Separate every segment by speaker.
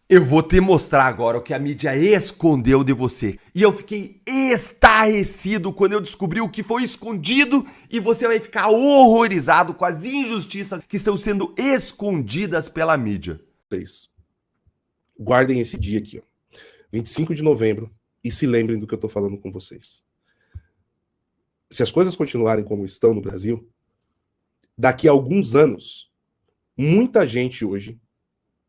Speaker 1: Eu vou te mostrar agora o que a mídia escondeu de você. E eu fiquei estarrecido quando eu descobri o que foi escondido e você vai ficar horrorizado com as injustiças que estão sendo escondidas pela mídia.
Speaker 2: Vocês guardem esse dia aqui, ó, 25 de novembro, e se lembrem do que eu tô falando com vocês. Se as coisas continuarem como estão no Brasil, daqui a alguns anos, muita gente hoje,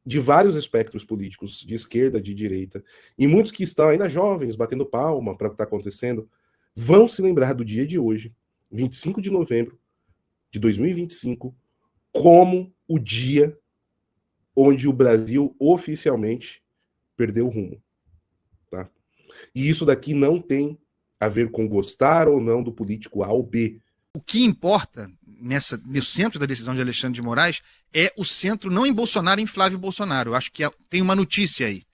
Speaker 2: de vários espectros políticos, de esquerda, de direita, e muitos que estão ainda jovens, batendo palma para o que está acontecendo, vão se lembrar do dia de hoje, 25 de novembro de 2025, como o dia onde o Brasil oficialmente perdeu o rumo. Tá? E isso daqui não tem a ver com gostar ou não do político A ou B.
Speaker 3: O que importa no centro da decisão de Alexandre de Moraes é o centro não em Bolsonaro, em Flávio Bolsonaro. Eu acho que tem uma notícia aí,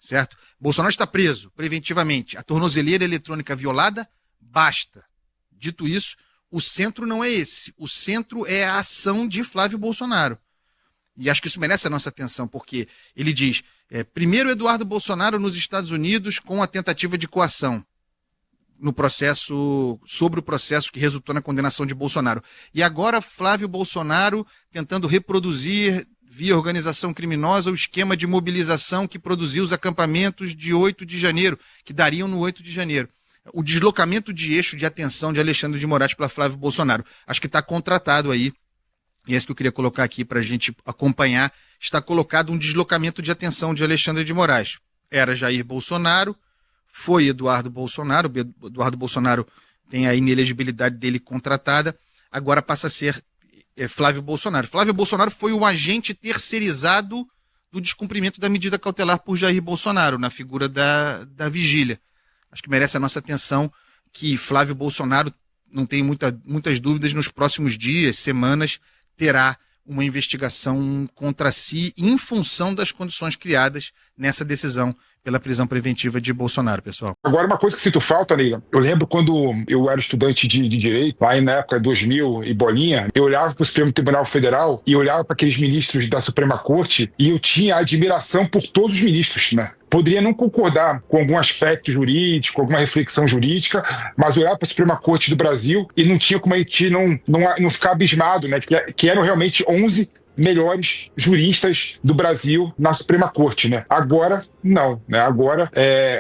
Speaker 3: certo? Bolsonaro está preso preventivamente. A tornozeleira eletrônica violada, basta. Dito isso, o centro não é esse. O centro é a ação de Flávio Bolsonaro. E acho que isso merece a nossa atenção, porque ele diz, primeiro Eduardo Bolsonaro nos Estados Unidos com a tentativa de coação sobre o processo que resultou na condenação de Bolsonaro. E agora Flávio Bolsonaro tentando reproduzir, via organização criminosa, o esquema de mobilização que produziu os acampamentos de 8 de janeiro, que dariam no 8 de janeiro. O deslocamento de eixo de atenção de Alexandre de Moraes para Flávio Bolsonaro. Acho que está contratado aí, e é isso que eu queria colocar aqui para a gente acompanhar, está colocado um deslocamento de atenção de Alexandre de Moraes. Era Jair Bolsonaro, foi Eduardo Bolsonaro, Eduardo Bolsonaro tem a inelegibilidade dele contratada, agora passa a ser Flávio Bolsonaro. Flávio Bolsonaro foi o agente terceirizado do descumprimento da medida cautelar por Jair Bolsonaro, na figura da vigília. Acho que merece a nossa atenção que Flávio Bolsonaro, não tem muitas dúvidas, nos próximos dias, semanas, terá uma investigação contra si em função das condições criadas nessa decisão pela prisão preventiva de Bolsonaro, pessoal.
Speaker 4: Agora, uma coisa que sinto falta, Neila, eu lembro quando eu era estudante de Direito, lá na época de 2000 e bolinha, eu olhava para o Supremo Tribunal Federal e olhava para aqueles ministros da Suprema Corte e eu tinha admiração por todos os ministros, né? Poderia não concordar com algum aspecto jurídico, alguma reflexão jurídica, mas olhar para a Suprema Corte do Brasil e não tinha como a gente não ficar abismado, né? Que eram realmente 11 melhores juristas do Brasil na Suprema Corte, né? Agora, não, né? Agora,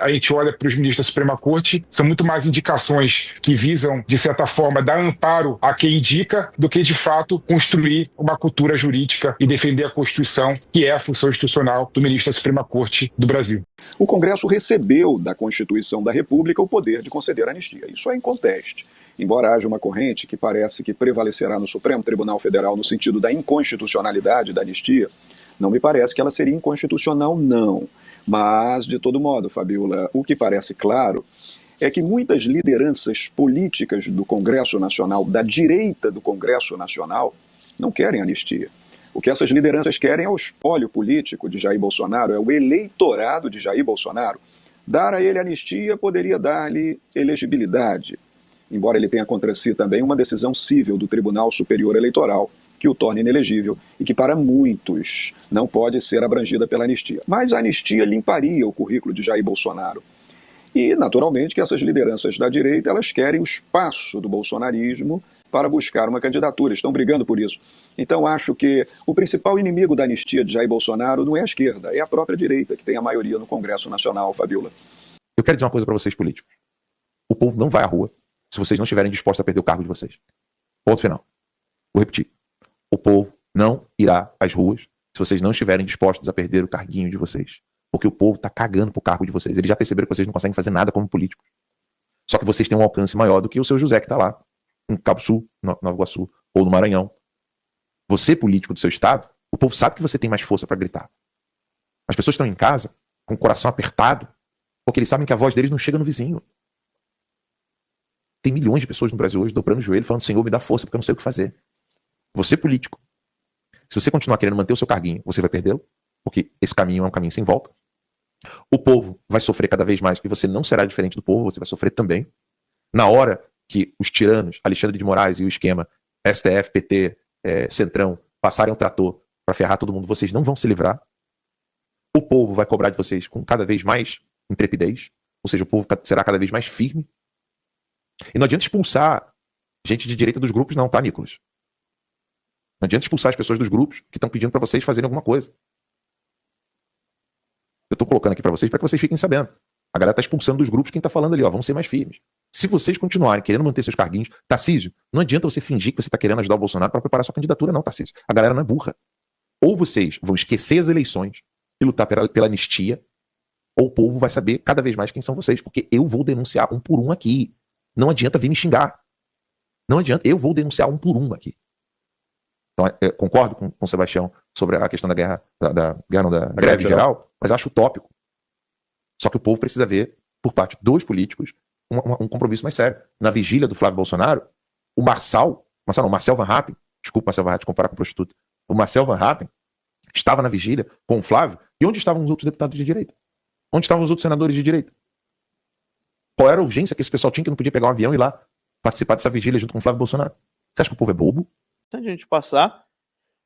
Speaker 4: a gente olha para os ministros da Suprema Corte, são muito mais indicações que visam, de certa forma, dar amparo a quem indica, do que, de fato, construir uma cultura jurídica e defender a Constituição, que é a função institucional do ministro da Suprema Corte do Brasil.
Speaker 5: O Congresso recebeu da Constituição da República o poder de conceder anistia. Isso é inconteste. Embora haja uma corrente que parece que prevalecerá no Supremo Tribunal Federal no sentido da inconstitucionalidade da anistia, não me parece que ela seria inconstitucional, não. Mas, de todo modo, Fabiola, o que parece claro é que muitas lideranças políticas do Congresso Nacional, da direita do Congresso Nacional, não querem anistia. O que essas lideranças querem é o espólio político de Jair Bolsonaro, é o eleitorado de Jair Bolsonaro. Dar a ele anistia poderia dar-lhe elegibilidade, embora ele tenha contra si também uma decisão cível do Tribunal Superior Eleitoral que o torne inelegível e que para muitos não pode ser abrangida pela anistia. Mas a anistia limparia o currículo de Jair Bolsonaro. E, naturalmente, que essas lideranças da direita, elas querem o espaço do bolsonarismo para buscar uma candidatura, estão brigando por isso. Então, acho que o principal inimigo da anistia de Jair Bolsonaro não é a esquerda, é a própria direita, que tem a maioria no Congresso Nacional, Fabiola.
Speaker 6: Eu quero dizer uma coisa para vocês, políticos. O povo não vai à rua se vocês não estiverem dispostos a perder o cargo de vocês. Ponto final. Vou repetir. O povo não irá às ruas se vocês não estiverem dispostos a perder o carguinho de vocês. Porque o povo está cagando pro cargo de vocês. Eles já perceberam que vocês não conseguem fazer nada como políticos. Só que vocês têm um alcance maior do que o seu José que está lá, em Cabo Sul, Nova Iguaçu, ou no Maranhão. Você, político do seu estado, o povo sabe que você tem mais força para gritar. As pessoas estão em casa, com o coração apertado, porque eles sabem que a voz deles não chega no vizinho. Tem milhões de pessoas no Brasil hoje dobrando o joelho, falando: Senhor, me dá força, porque eu não sei o que fazer. Você, político, se você continuar querendo manter o seu carguinho, você vai perdê-lo, porque esse caminho é um caminho sem volta. O povo vai sofrer cada vez mais, e você não será diferente do povo, você vai sofrer também. Na hora que os tiranos, Alexandre de Moraes e o esquema STF, PT, Centrão, passarem o trator para ferrar todo mundo, vocês não vão se livrar. O povo vai cobrar de vocês com cada vez mais intrepidez, ou seja, o povo será cada vez mais firme. E não adianta expulsar gente de direita dos grupos não, tá, Nicolas? Não adianta expulsar as pessoas dos grupos que estão pedindo para vocês fazerem alguma coisa. Eu tô colocando aqui para vocês fiquem sabendo. A galera tá expulsando dos grupos quem tá falando ali, ó, vamos ser mais firmes. Se vocês continuarem querendo manter seus carguinhos, Tarcísio, não adianta você fingir que você tá querendo ajudar o Bolsonaro para preparar sua candidatura, não, Tarcísio. A galera não é burra. Ou vocês vão esquecer as eleições e lutar pela anistia, ou o povo vai saber cada vez mais quem são vocês, porque eu vou denunciar um por um aqui. Não adianta vir me xingar. Não adianta, eu vou denunciar um por um aqui. Então, eu concordo com o Sebastião sobre a questão da greve geral, mas acho utópico. Só que o povo precisa ver, por parte dos políticos, um compromisso mais sério. Na vigília do Flávio Bolsonaro, o Marcel Van Hatten, desculpa, Marcel Van Hatten comparar com prostituta, o Marcel Van Hatten estava na vigília com o Flávio, e onde estavam os outros deputados de direita? Onde estavam os outros senadores de direita? Qual era a urgência que esse pessoal tinha que não podia pegar um avião e ir lá participar dessa vigília junto com o Flávio Bolsonaro? Você acha que o povo é bobo?
Speaker 7: A gente passar,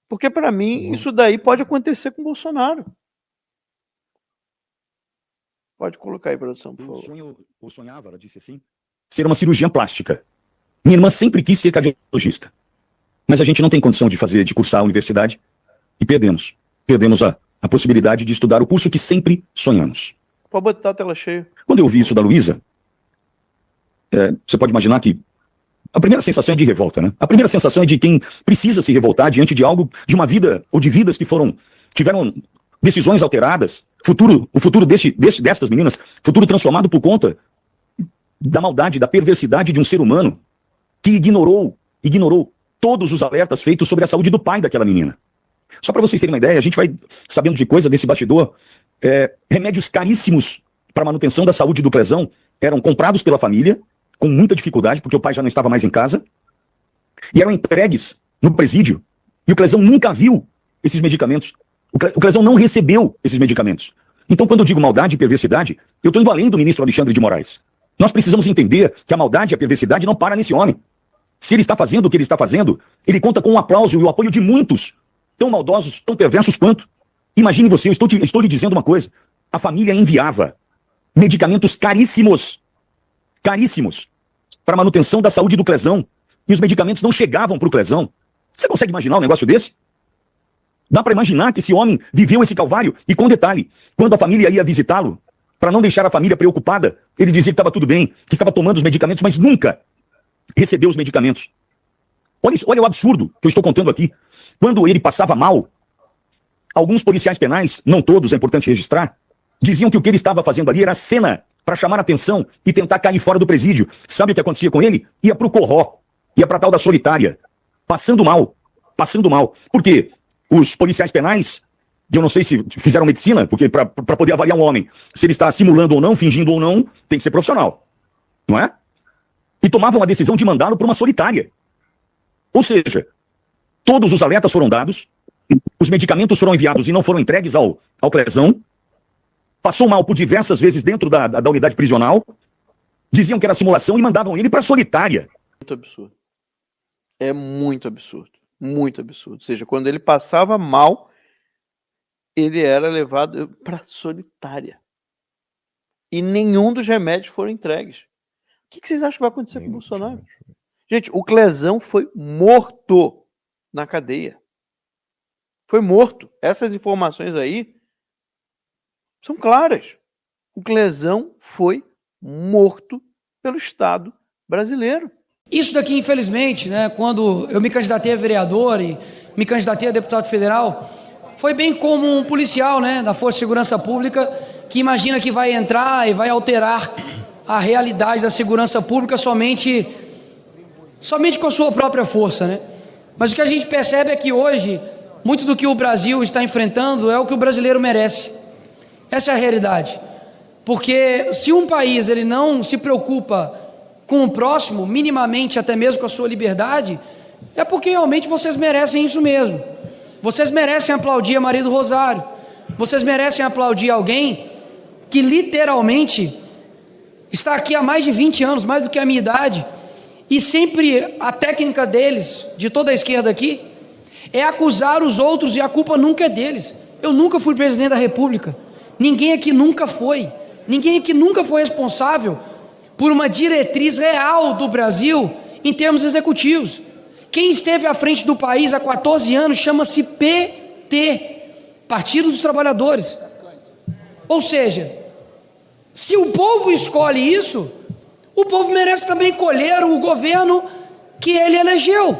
Speaker 7: porque para mim isso daí pode acontecer com o Bolsonaro. Pode colocar aí, produção, por favor.
Speaker 8: Eu sonhava, ela disse assim, ser uma cirurgiã plástica. Minha irmã sempre quis ser cardiologista. Mas a gente não tem condição de cursar a universidade e perdemos a possibilidade de estudar o curso que sempre sonhamos.
Speaker 7: Pode botar a tela cheia.
Speaker 8: Quando eu ouvi isso da Luísa, você pode imaginar que a primeira sensação é de revolta, né? A primeira sensação é de quem precisa se revoltar diante de algo, de uma vida, ou de vidas que tiveram decisões alteradas, o futuro destas meninas, futuro transformado por conta da maldade, da perversidade de um ser humano que ignorou todos os alertas feitos sobre a saúde do pai daquela menina. Só para vocês terem uma ideia, a gente vai sabendo de coisa desse bastidor, remédios caríssimos para manutenção da saúde do Clezão eram comprados pela família, com muita dificuldade, porque o pai já não estava mais em casa, e eram entregues no presídio, e o Clezão nunca viu esses medicamentos. O Clezão não recebeu esses medicamentos. Então, quando eu digo maldade e perversidade, eu estou indo além do ministro Alexandre de Moraes. Nós precisamos entender que a maldade e a perversidade não param nesse homem. Se ele está fazendo o que ele está fazendo, ele conta com o aplauso e o apoio de muitos, tão maldosos, tão perversos quanto. Imagine você, eu estou lhe dizendo uma coisa. A família enviava medicamentos caríssimos, para manutenção da saúde do Clezão, e os medicamentos não chegavam para o Clezão. Você consegue imaginar um negócio desse? Dá para imaginar que esse homem viveu esse calvário? E com detalhe, quando a família ia visitá-lo, para não deixar a família preocupada, ele dizia que estava tudo bem, que estava tomando os medicamentos, mas nunca recebeu os medicamentos. Olha o absurdo que eu estou contando aqui. Quando ele passava mal, alguns policiais penais, não todos, é importante registrar, diziam que o que ele estava fazendo ali era cena para chamar a atenção e tentar cair fora do presídio. Sabe o que acontecia com ele? Ia pro Corró, ia pra tal da solitária, passando mal. Por quê? Os policiais penais, eu não sei se fizeram medicina, porque para poder avaliar um homem, se ele está simulando ou não, fingindo ou não, tem que ser profissional, não é? E tomavam a decisão de mandá-lo para uma solitária. Ou seja, todos os alertas foram dados, os medicamentos foram enviados e não foram entregues ao Clezão, passou mal por diversas vezes dentro da unidade prisional, diziam que era simulação e mandavam ele para solitária.
Speaker 7: Muito absurdo. É muito absurdo. Muito absurdo. Ou seja, quando ele passava mal, ele era levado para solitária. E nenhum dos remédios foram entregues. O que vocês acham que vai acontecer com o Bolsonaro? Gente, o Clezão foi morto na cadeia. Foi morto. Essas informações aí são claras. O Clezão foi morto pelo Estado brasileiro.
Speaker 9: Isso daqui, infelizmente, né, quando eu me candidatei a vereador e me candidatei a deputado federal, foi bem como um policial, né, da Força de Segurança Pública que imagina que vai entrar e vai alterar a realidade da segurança pública somente com a sua própria força, né? Mas o que a gente percebe é que hoje, muito do que o Brasil está enfrentando é o que o brasileiro merece. Essa é a realidade. Porque se um país ele não se preocupa com o próximo, minimamente até mesmo com a sua liberdade, é porque realmente vocês merecem isso mesmo. Vocês merecem aplaudir a Maria do Rosário. Vocês merecem aplaudir alguém que literalmente está aqui há mais de 20 anos, mais do que a minha idade, e sempre a técnica deles, de toda a esquerda aqui, é acusar os outros e a culpa nunca é deles. Eu nunca fui presidente da República. Ninguém aqui nunca foi. Ninguém aqui nunca foi responsável por uma diretriz real do Brasil em termos executivos. Quem esteve à frente do país há 14 anos chama-se PT, Partido dos Trabalhadores. Ou seja, se o povo escolhe isso, o povo merece também colher o governo que ele elegeu.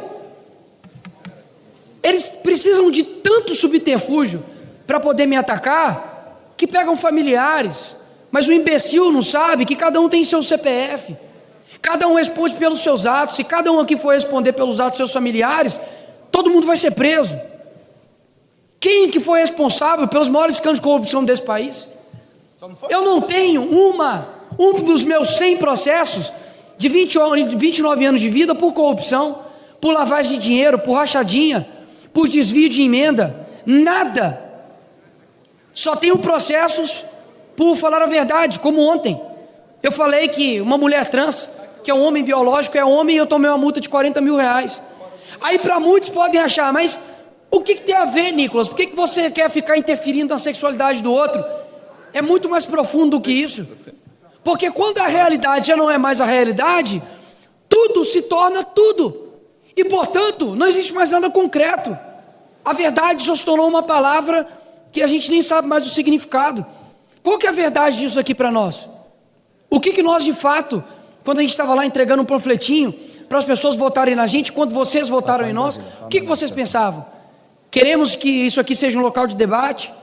Speaker 9: Eles precisam de tanto subterfúgio para poder me atacar, que pegam familiares, mas o imbecil não sabe que cada um tem seu CPF, cada um responde pelos seus atos. Se cada um aqui for responder pelos atos dos seus familiares, todo mundo vai ser preso. Quem que foi responsável pelos maiores escândalos de corrupção desse país? Eu não tenho um dos meus 100 processos de 29 anos de vida por corrupção, por lavagem de dinheiro, por rachadinha, por desvio de emenda, nada. Só tenho processos por falar a verdade, como ontem. Eu falei que uma mulher trans, que é um homem biológico, é homem, e eu tomei uma multa de 40 mil reais. Aí para muitos podem achar, mas o que tem a ver, Nicolas? Por que você quer ficar interferindo na sexualidade do outro? É muito mais profundo do que isso. Porque quando a realidade já não é mais a realidade, tudo se torna tudo. E, portanto, não existe mais nada concreto. A verdade já se tornou uma palavra que a gente nem sabe mais o significado. Qual que é a verdade disso aqui para nós? O que nós, de fato, quando a gente estava lá entregando um panfletinho para as pessoas votarem na gente, quando vocês votaram em nós, o que vocês pensavam? Queremos que isso aqui seja um local de debate?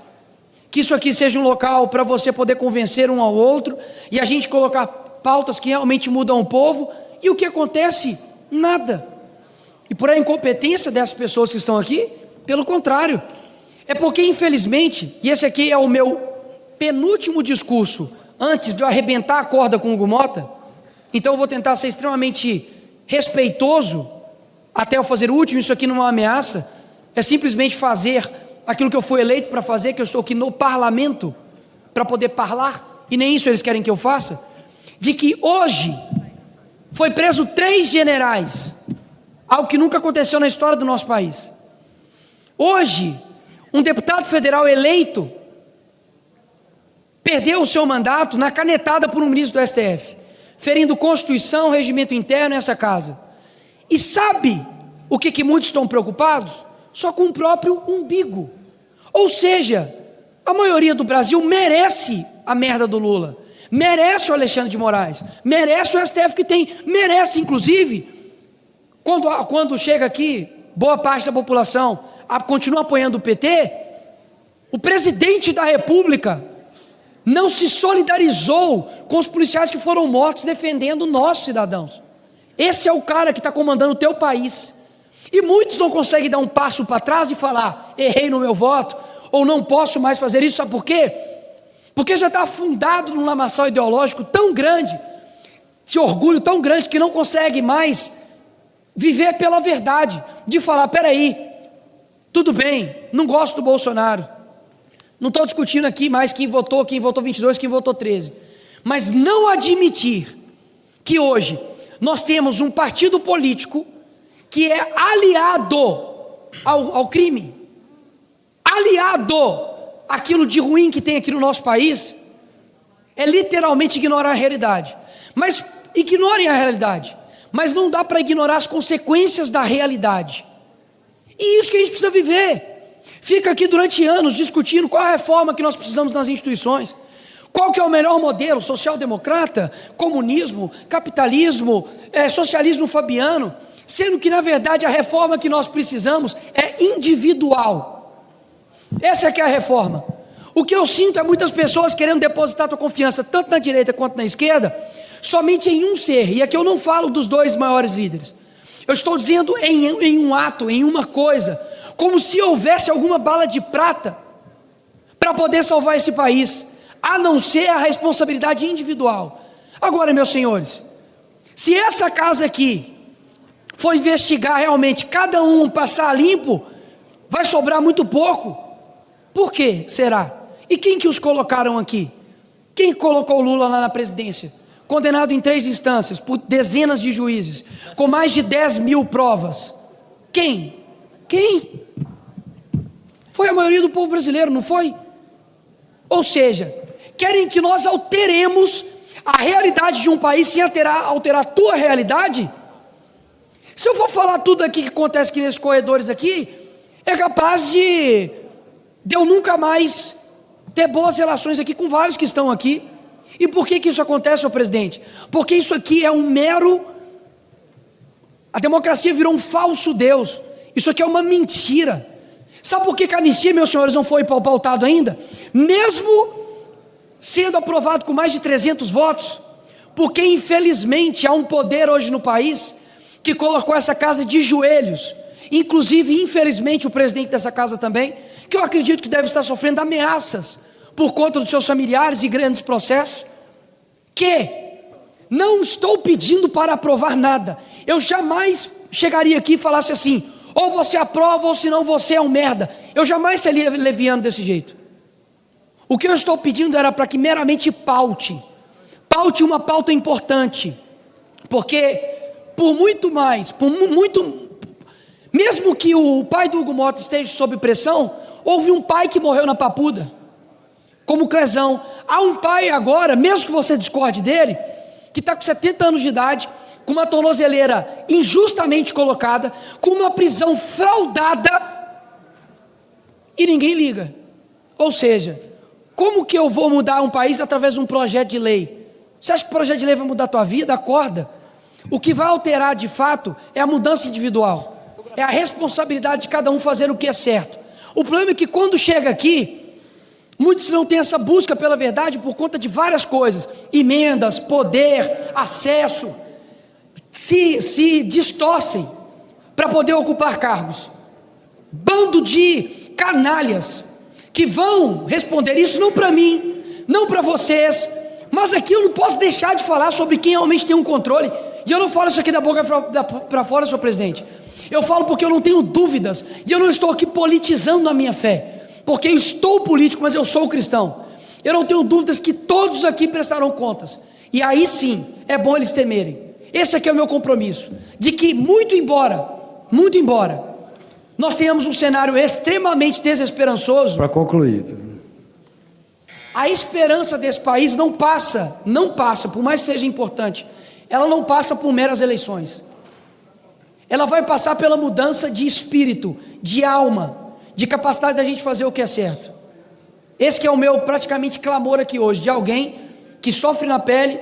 Speaker 9: Que isso aqui seja um local para você poder convencer um ao outro e a gente colocar pautas que realmente mudam o povo? E o que acontece? Nada. E por a incompetência dessas pessoas que estão aqui, pelo contrário, é porque infelizmente, e esse aqui é o meu penúltimo discurso antes de eu arrebentar a corda com o Hugo Mota, então eu vou tentar ser extremamente respeitoso até eu fazer o último. Isso aqui não é uma ameaça, é simplesmente fazer aquilo que eu fui eleito para fazer, que eu estou aqui no parlamento para poder falar, e nem isso eles querem que eu faça, de que hoje foi preso 3 generais, algo que nunca aconteceu na história do nosso país. Hoje, um deputado federal eleito perdeu o seu mandato na canetada por um ministro do STF, ferindo Constituição, regimento interno nessa casa. E sabe o que muitos estão preocupados? Só com o próprio umbigo. Ou seja, a maioria do Brasil merece a merda do Lula, merece o Alexandre de Moraes, merece o STF que tem, merece inclusive, quando chega aqui, boa parte da população continua apoiando o PT, o presidente da República não se solidarizou com os policiais que foram mortos defendendo nossos cidadãos. Esse é o cara que está comandando o teu país. E muitos não conseguem dar um passo para trás e falar, errei no meu voto, ou não posso mais fazer isso. Sabe por quê? Porque já está afundado num lamaçal ideológico tão grande, esse orgulho tão grande, que não consegue mais viver pela verdade, de falar, peraí, tudo bem, não gosto do Bolsonaro, não estou discutindo aqui mais quem votou 22, quem votou 13, mas não admitir que hoje nós temos um partido político que é aliado ao crime, aliado àquilo de ruim que tem aqui no nosso país, é literalmente ignorar a realidade. Mas ignorem a realidade, mas não dá para ignorar as consequências da realidade. E isso que a gente precisa viver. Fica aqui durante anos discutindo qual a reforma que nós precisamos nas instituições, qual que é o melhor modelo, social-democrata, comunismo, capitalismo, socialismo fabiano, sendo que na verdade a reforma que nós precisamos é individual. Essa é que é a reforma. O que eu sinto é muitas pessoas querendo depositar sua confiança tanto na direita quanto na esquerda somente em um ser, e aqui eu não falo dos 2 maiores líderes, eu estou dizendo em um ato, em uma coisa, como se houvesse alguma bala de prata para poder salvar esse país, a não ser a responsabilidade individual. Agora, meus senhores, se essa casa aqui for investigar realmente, cada um passar limpo, vai sobrar muito pouco. Por que será? E quem que os colocaram aqui? Quem colocou o Lula lá na presidência? Condenado em 3 instâncias, por dezenas de juízes, com mais de 10 mil provas. Quem? Foi a maioria do povo brasileiro, não foi? Ou seja, querem que nós alteremos a realidade de um país sem alterar a tua realidade? Se eu for falar tudo aqui que acontece aqui nesses corredores aqui, é capaz de eu nunca mais ter boas relações aqui com vários que estão aqui. E por que isso acontece, senhor presidente? Porque isso aqui é um mero... A democracia virou um falso Deus. Isso aqui é uma mentira. Sabe por que a anistia, meus senhores, não foi pautado ainda? Mesmo sendo aprovado com mais de 300 votos, porque infelizmente há um poder hoje no país que colocou essa casa de joelhos, inclusive infelizmente o presidente dessa casa também, que eu acredito que deve estar sofrendo ameaças por conta dos seus familiares e grandes processos, que não estou pedindo para aprovar nada. Eu jamais chegaria aqui e falasse assim, ou você aprova ou senão você é um merda. Eu jamais seria leviano desse jeito. O que eu estou pedindo era para que meramente paute uma pauta importante, porque mesmo que o pai do Hugo Mota esteja sob pressão, houve um pai que morreu na Papuda, como Clezão. Há um pai agora, mesmo que você discorde dele, que está com 70 anos de idade, com uma tornozeleira injustamente colocada, com uma prisão fraudada, e ninguém liga. Ou seja, como que eu vou mudar um país através de um projeto de lei? Você acha que o projeto de lei vai mudar a tua vida? Acorda. O que vai alterar de fato é a mudança individual, é a responsabilidade de cada um fazer o que é certo. O problema é que quando chega aqui, muitos não têm essa busca pela verdade por conta de várias coisas, emendas, poder, acesso, se distorcem para poder ocupar cargos. Bando de canalhas que vão responder isso não para mim, não para vocês, mas aqui eu não posso deixar de falar sobre quem realmente tem um controle. E eu não falo isso aqui da boca para fora, senhor presidente. Eu falo porque eu não tenho dúvidas, e eu não estou aqui politizando a minha fé, porque eu estou político, mas eu sou cristão. Eu não tenho dúvidas que todos aqui prestarão contas, e aí sim, é bom eles temerem. Esse aqui é o meu compromisso, de que muito embora, nós tenhamos um cenário extremamente desesperançoso.
Speaker 10: Para concluir,
Speaker 9: a esperança desse país não passa, por mais que seja importante, ela não passa por meras eleições. Ela vai passar pela mudança de espírito, de alma, de capacidade da gente fazer o que é certo. Esse que é o meu praticamente clamor aqui hoje, de alguém que sofre na pele,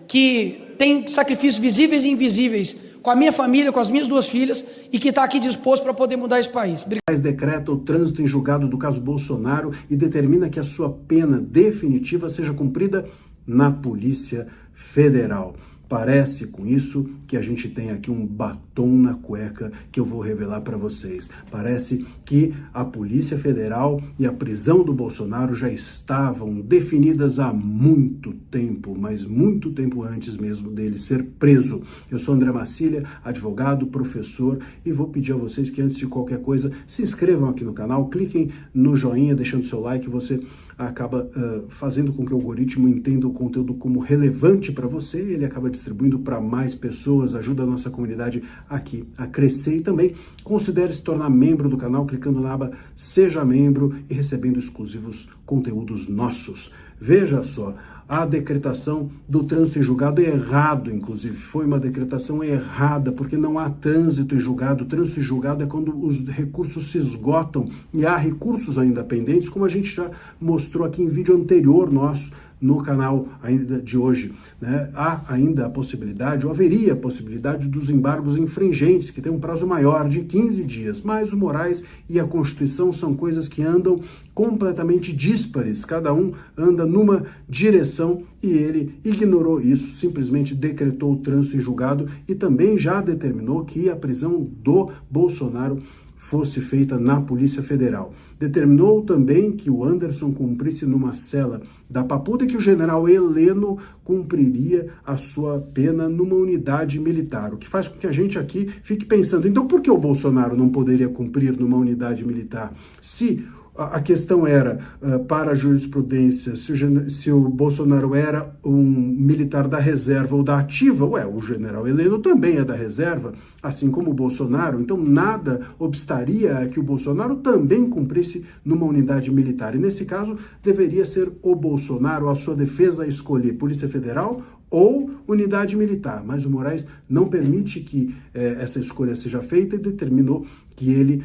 Speaker 9: que tem sacrifícios visíveis e invisíveis com a minha família, com as minhas 2 filhas, e que está aqui disposto para poder mudar esse país.
Speaker 11: Decreta o trânsito em julgado do caso Bolsonaro e determina que a sua pena definitiva seja cumprida na Polícia Federal. Parece com isso que a gente tem aqui um batom na cueca que eu vou revelar para vocês. Parece que a Polícia Federal e a prisão do Bolsonaro já estavam definidas há muito tempo, mas muito tempo antes mesmo dele ser preso. Eu sou André Marcília, advogado, professor, e vou pedir a vocês que antes de qualquer coisa se inscrevam aqui no canal, cliquem no joinha, deixando seu like, você acaba fazendo com que o algoritmo entenda o conteúdo como relevante para você, ele acaba distribuindo para mais pessoas, ajuda a nossa comunidade aqui a crescer, e também considere se tornar membro do canal clicando na aba Seja Membro e recebendo exclusivos conteúdos nossos. Veja só, a decretação do trânsito em julgado é errado, inclusive, foi uma decretação errada, porque não há trânsito em julgado. O trânsito em julgado é quando os recursos se esgotam e há recursos ainda pendentes, como a gente já mostrou aqui em vídeo anterior nosso, no canal ainda de hoje, né? Há ainda a possibilidade, ou haveria a possibilidade dos embargos infringentes, que tem um prazo maior de 15 dias, mas o Moraes e a Constituição são coisas que andam completamente díspares, cada um anda numa direção e ele ignorou isso, simplesmente decretou o trânsito em julgado e também já determinou que a prisão do Bolsonaro fosse feita na Polícia Federal. Determinou também que o Anderson cumprisse numa cela da Papuda e que o general Heleno cumpriria a sua pena numa unidade militar, o que faz com que a gente aqui fique pensando, então por que o Bolsonaro não poderia cumprir numa unidade militar? Se a questão era, para a jurisprudência, se o Bolsonaro era um militar da reserva ou da ativa. O general Heleno também é da reserva, assim como o Bolsonaro. Então, nada obstaria a que o Bolsonaro também cumprisse numa unidade militar. E, nesse caso, deveria ser o Bolsonaro, a sua defesa, a escolher Polícia Federal ou unidade militar. Mas o Moraes não permite que essa escolha seja feita e determinou que ele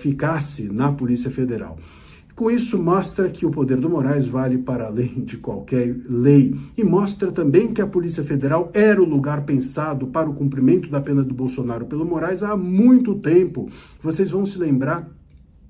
Speaker 11: ficasse na Polícia Federal. Com isso, mostra que o poder do Moraes vale para além de qualquer lei e mostra também que a Polícia Federal era o lugar pensado para o cumprimento da pena do Bolsonaro pelo Moraes há muito tempo. Vocês vão se lembrar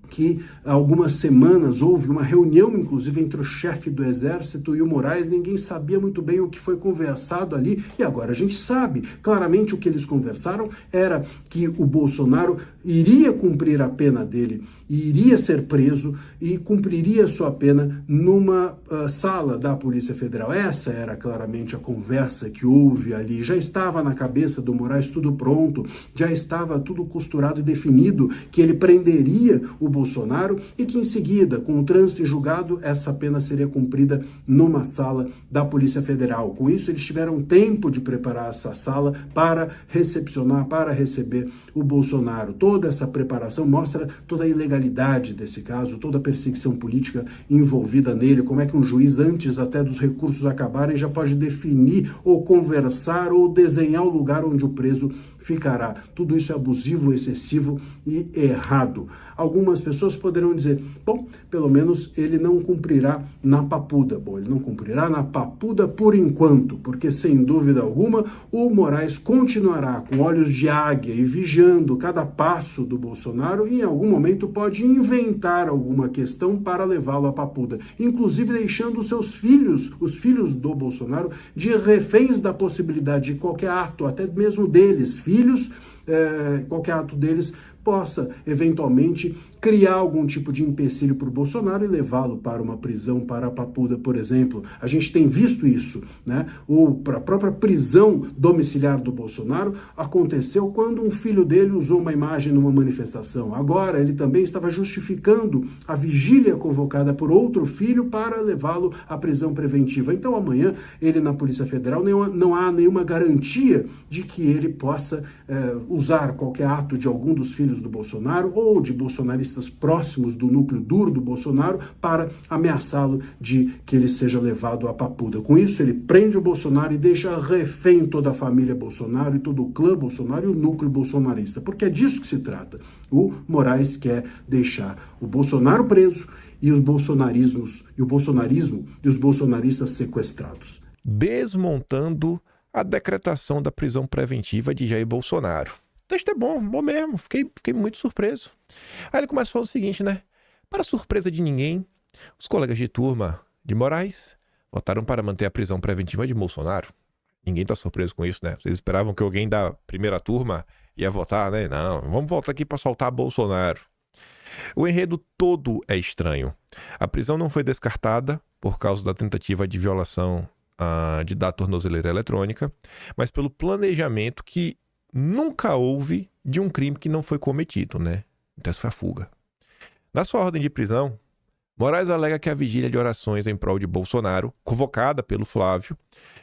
Speaker 11: que há algumas semanas houve uma reunião, inclusive, entre o chefe do Exército e o Moraes. Ninguém sabia muito bem o que foi conversado ali, e agora a gente sabe. Claramente o que eles conversaram era que o Bolsonaro iria cumprir a pena dele, iria ser preso e cumpriria sua pena numa sala da Polícia Federal. Essa era claramente a conversa que houve ali. Já estava na cabeça do Moraes tudo pronto, já estava tudo costurado e definido que ele prenderia o Bolsonaro e que em seguida, com o trânsito em julgado, essa pena seria cumprida numa sala da Polícia Federal. Com isso, eles tiveram tempo de preparar essa sala para recepcionar, para receber o Bolsonaro. Toda essa preparação mostra toda a ilegalidade desse caso, toda a perseguição política envolvida nele, como é que um juiz, antes até dos recursos acabarem, já pode definir ou conversar ou desenhar o lugar onde o preso ficará. Tudo isso é abusivo, excessivo e errado. Algumas pessoas poderão dizer, bom, pelo menos ele não cumprirá na Papuda. Bom, ele não cumprirá na Papuda por enquanto, porque sem dúvida alguma o Moraes continuará com olhos de águia e vigiando cada passo do Bolsonaro e em algum momento pode inventar alguma questão para levá-lo à Papuda, inclusive deixando os filhos do Bolsonaro, de reféns da possibilidade de qualquer ato, até mesmo deles, qualquer ato deles possa, eventualmente, criar algum tipo de empecilho para o Bolsonaro e levá-lo para uma prisão, para a Papuda, por exemplo. A gente tem visto isso, né? A própria prisão domiciliar do Bolsonaro aconteceu quando um filho dele usou uma imagem numa manifestação. Agora, ele também estava justificando a vigília convocada por outro filho para levá-lo à prisão preventiva. Então, amanhã, ele na Polícia Federal, não há nenhuma garantia de que ele possa usar qualquer ato de algum dos filhos do Bolsonaro ou de bolsonaristas próximos do núcleo duro do Bolsonaro para ameaçá-lo de que ele seja levado à Papuda. Com isso, ele prende o Bolsonaro e deixa refém toda a família Bolsonaro e todo o clã Bolsonaro e o núcleo bolsonarista, porque é disso que se trata. O Moraes quer deixar o Bolsonaro preso e o bolsonarismo e os bolsonaristas sequestrados.
Speaker 10: Desmontando a decretação da prisão preventiva de Jair Bolsonaro. O texto é bom mesmo, fiquei muito surpreso. Aí ele começa a falar o seguinte, né? Para surpresa de ninguém, os colegas de turma de Moraes votaram para manter a prisão preventiva de Bolsonaro. Ninguém está surpreso com isso, né? Vocês esperavam que alguém da primeira turma ia votar, né? Não, vamos voltar aqui para soltar Bolsonaro. O enredo todo é estranho. A prisão não foi descartada por causa da tentativa de violação da tornozeleira eletrônica, mas pelo planejamento que nunca houve de um crime que não foi cometido, né? Então essa foi a fuga. Na sua ordem de prisão, Moraes alega que a vigília de orações em prol de Bolsonaro, convocada pelo Flávio,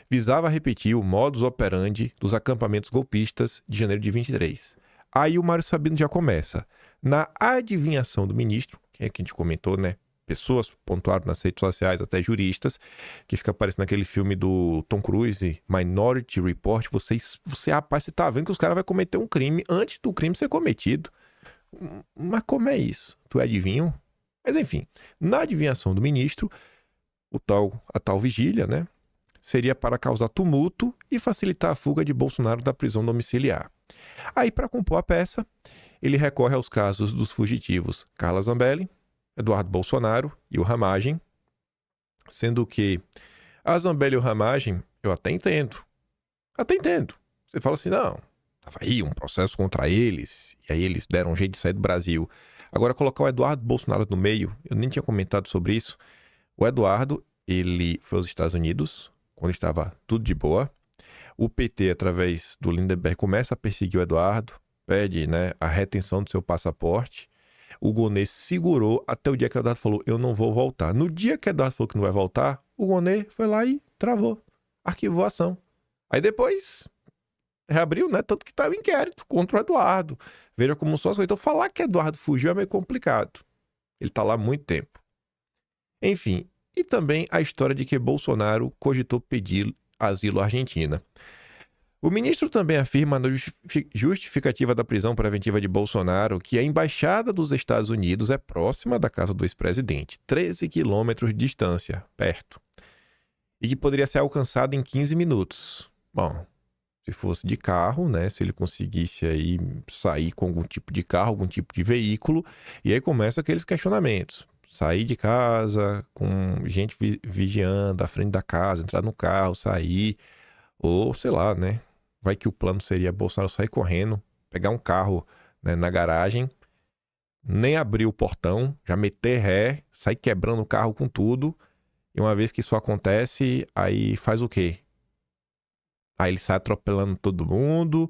Speaker 10: visava repetir o modus operandi dos acampamentos golpistas de janeiro de 23. Aí o Mário Sabino já começa. Na adivinhação do ministro, que é que a gente comentou, né? Pessoas pontuaram nas redes sociais, até juristas, que fica parecendo aquele filme do Tom Cruise, Minority Report. Rapaz, você tá vendo que os caras vão cometer um crime antes do crime ser cometido. Mas como é isso? Tu é adivinho? Mas enfim, na adivinhação do ministro, a tal vigília, né, seria para causar tumulto e facilitar a fuga de Bolsonaro da prisão domiciliar. Aí, para compor a peça, ele recorre aos casos dos fugitivos Carla Zambelli, Eduardo Bolsonaro e o Ramagem, sendo que a Zambelli e o Ramagem eu até entendo. Você fala assim, não, estava aí um processo contra eles, e aí eles deram um jeito de sair do Brasil. Agora, colocar o Eduardo Bolsonaro no meio, eu nem tinha comentado sobre isso. O Eduardo, ele foi aos Estados Unidos, quando estava tudo de boa. O PT, através do Lindenberg, começa a perseguir o Eduardo, pede, né, a retenção do seu passaporte. O Gonê segurou até o dia que o Eduardo falou, eu não vou voltar. No dia que o Eduardo falou que não vai voltar, o Gonê foi lá e travou. Arquivou a ação. Aí depois reabriu, né? Tanto que estava inquérito contra o Eduardo. Veja como só as coisas. Então falar que Eduardo fugiu é meio complicado. Ele está lá há muito tempo. Enfim, e também a história de que Bolsonaro cogitou pedir asilo à Argentina. O ministro também afirma na justificativa da prisão preventiva de Bolsonaro que a embaixada dos Estados Unidos é próxima da casa do ex-presidente, 13 quilômetros de distância, perto, e que poderia ser alcançada em 15 minutos. Bom, se fosse de carro, né, se ele conseguisse aí sair com algum tipo de carro, algum tipo de veículo, e aí começam aqueles questionamentos. Sair de casa com gente vigiando à frente da casa, entrar no carro, sair, ou sei lá, né? Vai que o plano seria Bolsonaro sair correndo, pegar um carro, né, na garagem, nem abrir o portão, já meter ré, sair quebrando o carro com tudo. E uma vez que isso acontece, aí faz o quê? Aí ele sai atropelando todo mundo,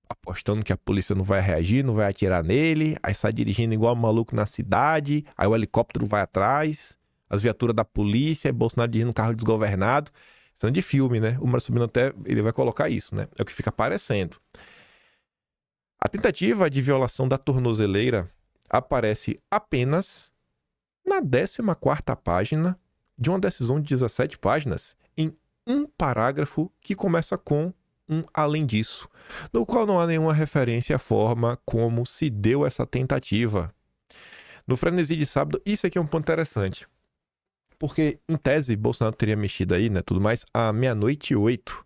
Speaker 10: apostando que a polícia não vai reagir, não vai atirar nele. Aí sai dirigindo igual um maluco na cidade, aí o helicóptero vai atrás, as viaturas da polícia, e Bolsonaro dirigindo um carro desgovernado. Cena de filme, né? O Mário Sabino até ele vai colocar isso, né? É o que fica aparecendo. A tentativa de violação da tornozeleira aparece apenas na 14ª página de uma decisão de 17 páginas, em um parágrafo que começa com um além disso, no qual não há nenhuma referência à forma como se deu essa tentativa. No frenesi de sábado, isso aqui é um ponto interessante. Porque, em tese, Bolsonaro teria mexido aí, né, tudo mais, à 00:08.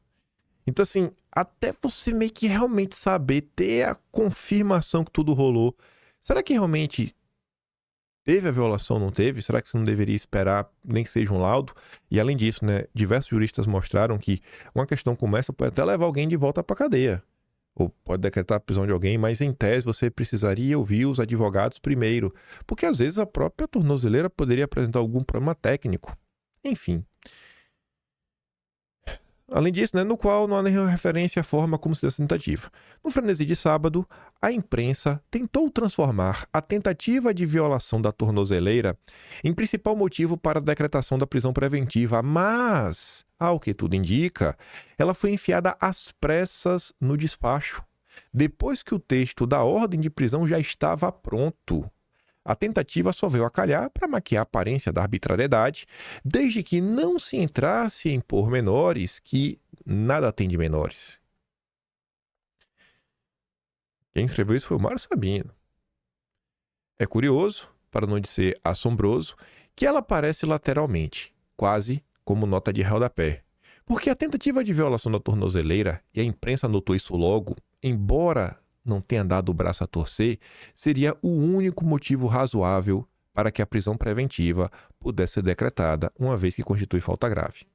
Speaker 10: Então, assim, até você meio que realmente saber, ter a confirmação que tudo rolou. Será que realmente teve a violação ou não teve? Será que você não deveria esperar nem que seja um laudo? E, além disso, né, diversos juristas mostraram que uma questão como essa pode até levar alguém de volta para a cadeia. Ou pode decretar a prisão de alguém, mas em tese você precisaria ouvir os advogados primeiro, porque às vezes a própria tornozeleira poderia apresentar algum problema técnico. Enfim. Além disso, né, no qual não há nenhuma referência à forma como se deu essa tentativa. No frenesi de sábado, a imprensa tentou transformar a tentativa de violação da tornozeleira em principal motivo para a decretação da prisão preventiva, mas, ao que tudo indica, ela foi enfiada às pressas no despacho, depois que o texto da ordem de prisão já estava pronto. A tentativa só veio a calhar para maquiar a aparência da arbitrariedade, desde que não se entrasse em pormenores que nada tem de menores. Quem escreveu isso foi o Mário Sabino. É curioso, para não dizer assombroso, que ela aparece lateralmente, quase como nota de rodapé. Porque a tentativa de violação da tornozeleira, e a imprensa notou isso logo, embora não tenha dado o braço a torcer, seria o único motivo razoável para que a prisão preventiva pudesse ser decretada, uma vez que constitui falta grave.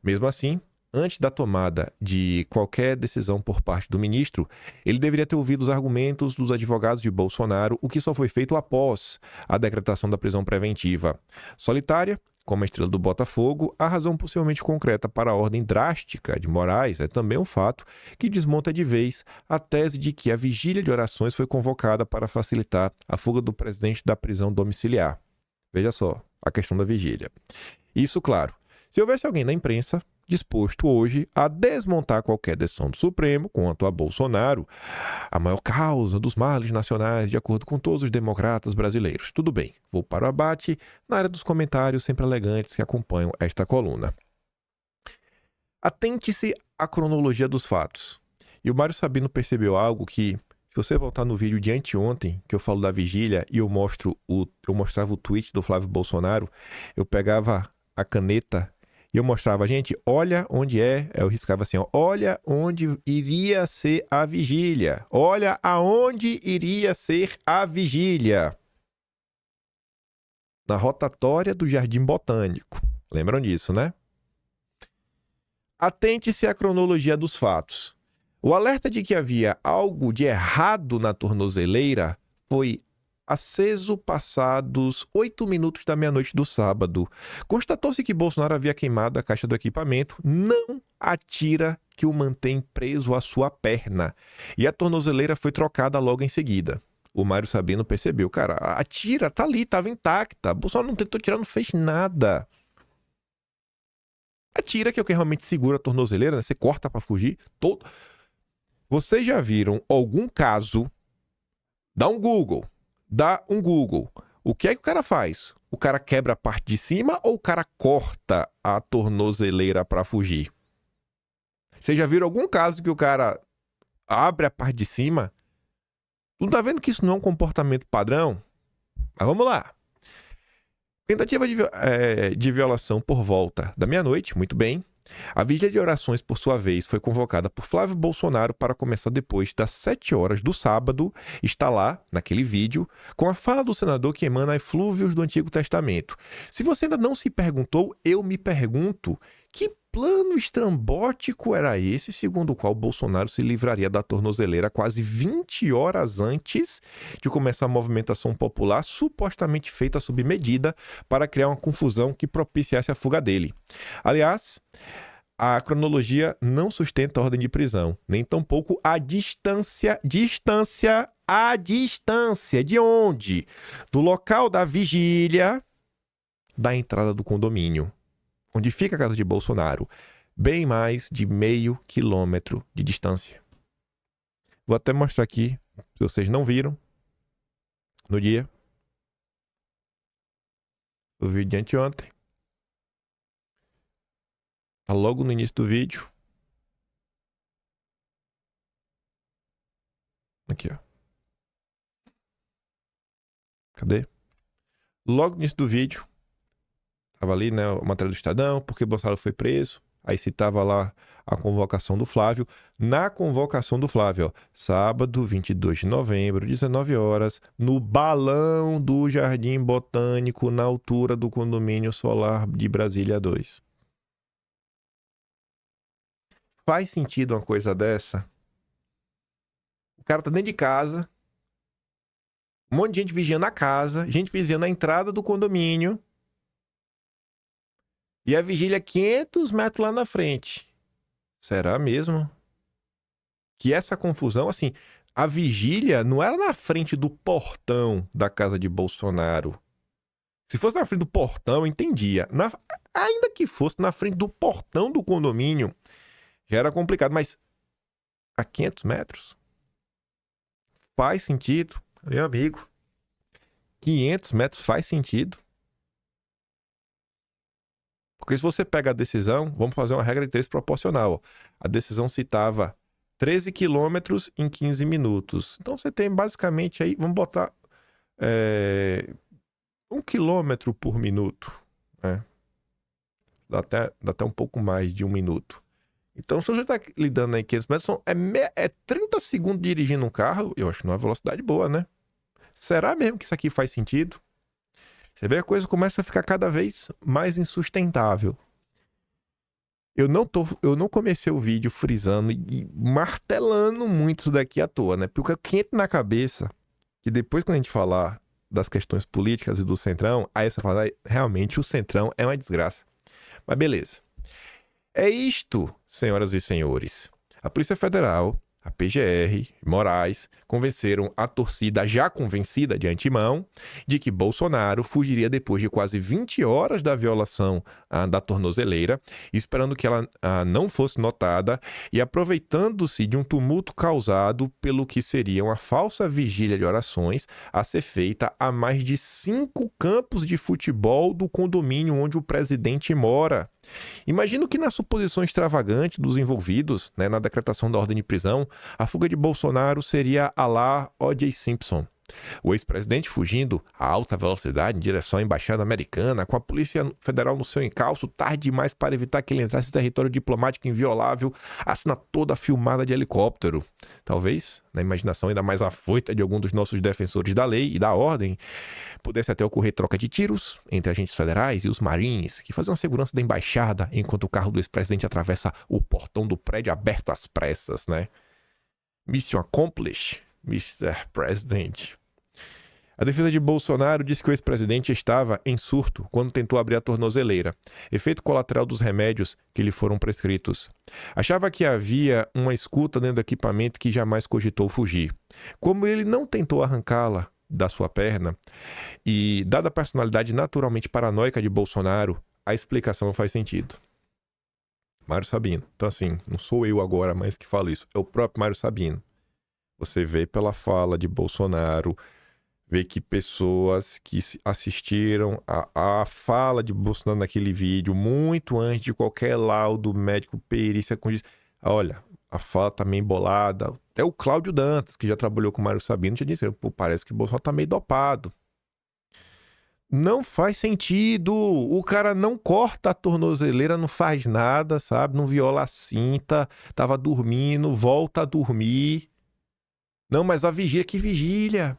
Speaker 10: Mesmo assim, antes da tomada de qualquer decisão por parte do ministro, ele deveria ter ouvido os argumentos dos advogados de Bolsonaro, o que só foi feito após a decretação da prisão preventiva. Solitária, como a estrela do Botafogo, a razão possivelmente concreta para a ordem drástica de Moraes é também um fato que desmonta de vez a tese de que a vigília de orações foi convocada para facilitar a fuga do presidente da prisão domiciliar. Veja só, a questão da vigília. Isso, claro, se houvesse alguém na imprensa disposto hoje a desmontar qualquer decisão do Supremo quanto a Bolsonaro, a maior causa dos males nacionais, de acordo com todos os democratas brasileiros. Tudo bem, vou para o abate na área dos comentários sempre elegantes que acompanham esta coluna. Atente-se à cronologia dos fatos. E o Mário Sabino percebeu algo que, se você voltar no vídeo de anteontem, que eu falo da vigília e eu mostrava o tweet do Flávio Bolsonaro, eu pegava a caneta e eu mostrava, gente, olha onde é, eu riscava assim, ó, olha onde iria ser a vigília. Olha aonde iria ser a vigília. Na rotatória do Jardim Botânico. Lembram disso, né? Atente-se à cronologia dos fatos. O alerta de que havia algo de errado na tornozeleira foi aceso passados 8 minutos da meia-noite do sábado. Constatou-se que Bolsonaro havia queimado a caixa do equipamento, não a tira que o mantém preso à sua perna, e a tornozeleira foi trocada logo em seguida. o Mário Sabino percebeu. Cara, a tira tá ali, tava intacta. Bolsonaro não tentou tirar, não fez nada. A tira, que é o que realmente segura a tornozeleira, né? Você corta pra fugir. Vocês já viram algum caso? Dá um Google. O que é que o cara faz? O cara quebra a parte de cima ou o cara corta a tornozeleira pra fugir? Vocês já viram algum caso que o cara abre a parte de cima? Tu não tá vendo que isso não é um comportamento padrão? Mas vamos lá. Tentativa de violação por volta da meia-noite, muito bem. A vigília de orações, por sua vez, foi convocada por Flávio Bolsonaro para começar depois das 7 horas do sábado. Está lá, naquele vídeo, com a fala do senador que emana eflúvios do Antigo Testamento. Se você ainda não se perguntou, eu me pergunto, que plano estrambótico era esse, segundo o qual Bolsonaro se livraria da tornozeleira quase 20 horas antes de começar a movimentação popular supostamente feita sob medida para criar uma confusão que propiciasse a fuga dele? Aliás, a cronologia não sustenta a ordem de prisão, nem tampouco a distância de onde? Do local da vigília da entrada do condomínio, onde fica a casa de Bolsonaro, bem mais de meio quilômetro de distância. Vou até mostrar aqui, se vocês não viram, no dia, o vídeo de anteontem, tá logo no início do vídeo, aqui ó, cadê? Logo no início do vídeo, tava ali, né, a matéria do Estadão, porque Bolsonaro foi preso. Aí citava lá a convocação do Flávio. Na convocação do Flávio, ó, sábado, 22 de novembro, 19 horas, no balão do Jardim Botânico, na altura do condomínio solar de Brasília 2. Faz sentido uma coisa dessa? O cara tá dentro de casa, um monte de gente vigiando a casa, gente vigiando a entrada do condomínio, e a vigília 500 metros lá na frente. Será mesmo que essa confusão, assim, a vigília não era na frente do portão da casa de Bolsonaro. Se fosse na frente do portão, eu entendia. Ainda que fosse na frente do portão do condomínio, já era complicado. Mas a 500 metros? Faz sentido, meu amigo. 500 metros faz sentido. Porque se você pega a decisão, vamos fazer uma regra de 3 proporcional. Ó. A decisão citava 13 quilômetros em 15 minutos. Então você tem basicamente aí, vamos botar 1 quilômetro por minuto. Né? Dá até um pouco mais de 1 minuto. Então se você está lidando aí 500 metros, é 30 segundos dirigindo um carro, eu acho que não é uma velocidade boa, né? Será mesmo que isso aqui faz sentido? Você vê, a coisa começa a ficar cada vez mais insustentável. Eu não comecei o vídeo frisando e martelando muito isso daqui à toa, né? Porque o que entra na cabeça, que depois quando a gente falar das questões políticas e do Centrão, aí você fala, realmente o Centrão é uma desgraça. Mas beleza. É isto, senhoras e senhores. A Polícia Federal, a PGR, Moraes, convenceram a torcida já convencida de antemão de que Bolsonaro fugiria depois de quase 20 horas da violação da tornozeleira, esperando que ela não fosse notada e aproveitando-se de um tumulto causado pelo que seria uma falsa vigília de orações a ser feita a mais de 5 campos de futebol do condomínio onde o presidente mora. Imagino que na suposição extravagante dos envolvidos, né, na decretação da ordem de prisão, a fuga de Bolsonaro seria à la O.J. Simpson. O ex-presidente fugindo a alta velocidade em direção à embaixada americana, com a Polícia Federal no seu encalço, tarde demais para evitar que ele entrasse em território diplomático inviolável, a cena toda filmada de helicóptero. Talvez, na imaginação ainda mais afoita de algum dos nossos defensores da lei e da ordem, pudesse até ocorrer troca de tiros entre agentes federais e os Marines, que faziam a segurança da embaixada enquanto o carro do ex-presidente atravessa o portão do prédio aberto às pressas, né? Mission accomplished, Mr. President. A defesa de Bolsonaro disse que o ex-presidente estava em surto quando tentou abrir a tornozeleira, efeito colateral dos remédios que lhe foram prescritos. Achava que havia uma escuta dentro do equipamento que jamais cogitou fugir. Como ele não tentou arrancá-la da sua perna, e dada a personalidade naturalmente paranoica de Bolsonaro, a explicação faz sentido. Mário Sabino. Então assim, não sou eu agora mais que falo isso, é o próprio Mário Sabino. Você vê pela fala de Bolsonaro, vê que pessoas que assistiram a fala de Bolsonaro naquele vídeo, muito antes de qualquer laudo médico, perícia, olha, a fala tá meio embolada. Até o Cláudio Dantas, que já trabalhou com o Mário Sabino, já disse, pô, parece que o Bolsonaro tá meio dopado. Não faz sentido. O cara não corta a tornozeleira, não faz nada, sabe? Não viola a cinta, tava dormindo, volta a dormir. Não, mas a vigília, que vigília?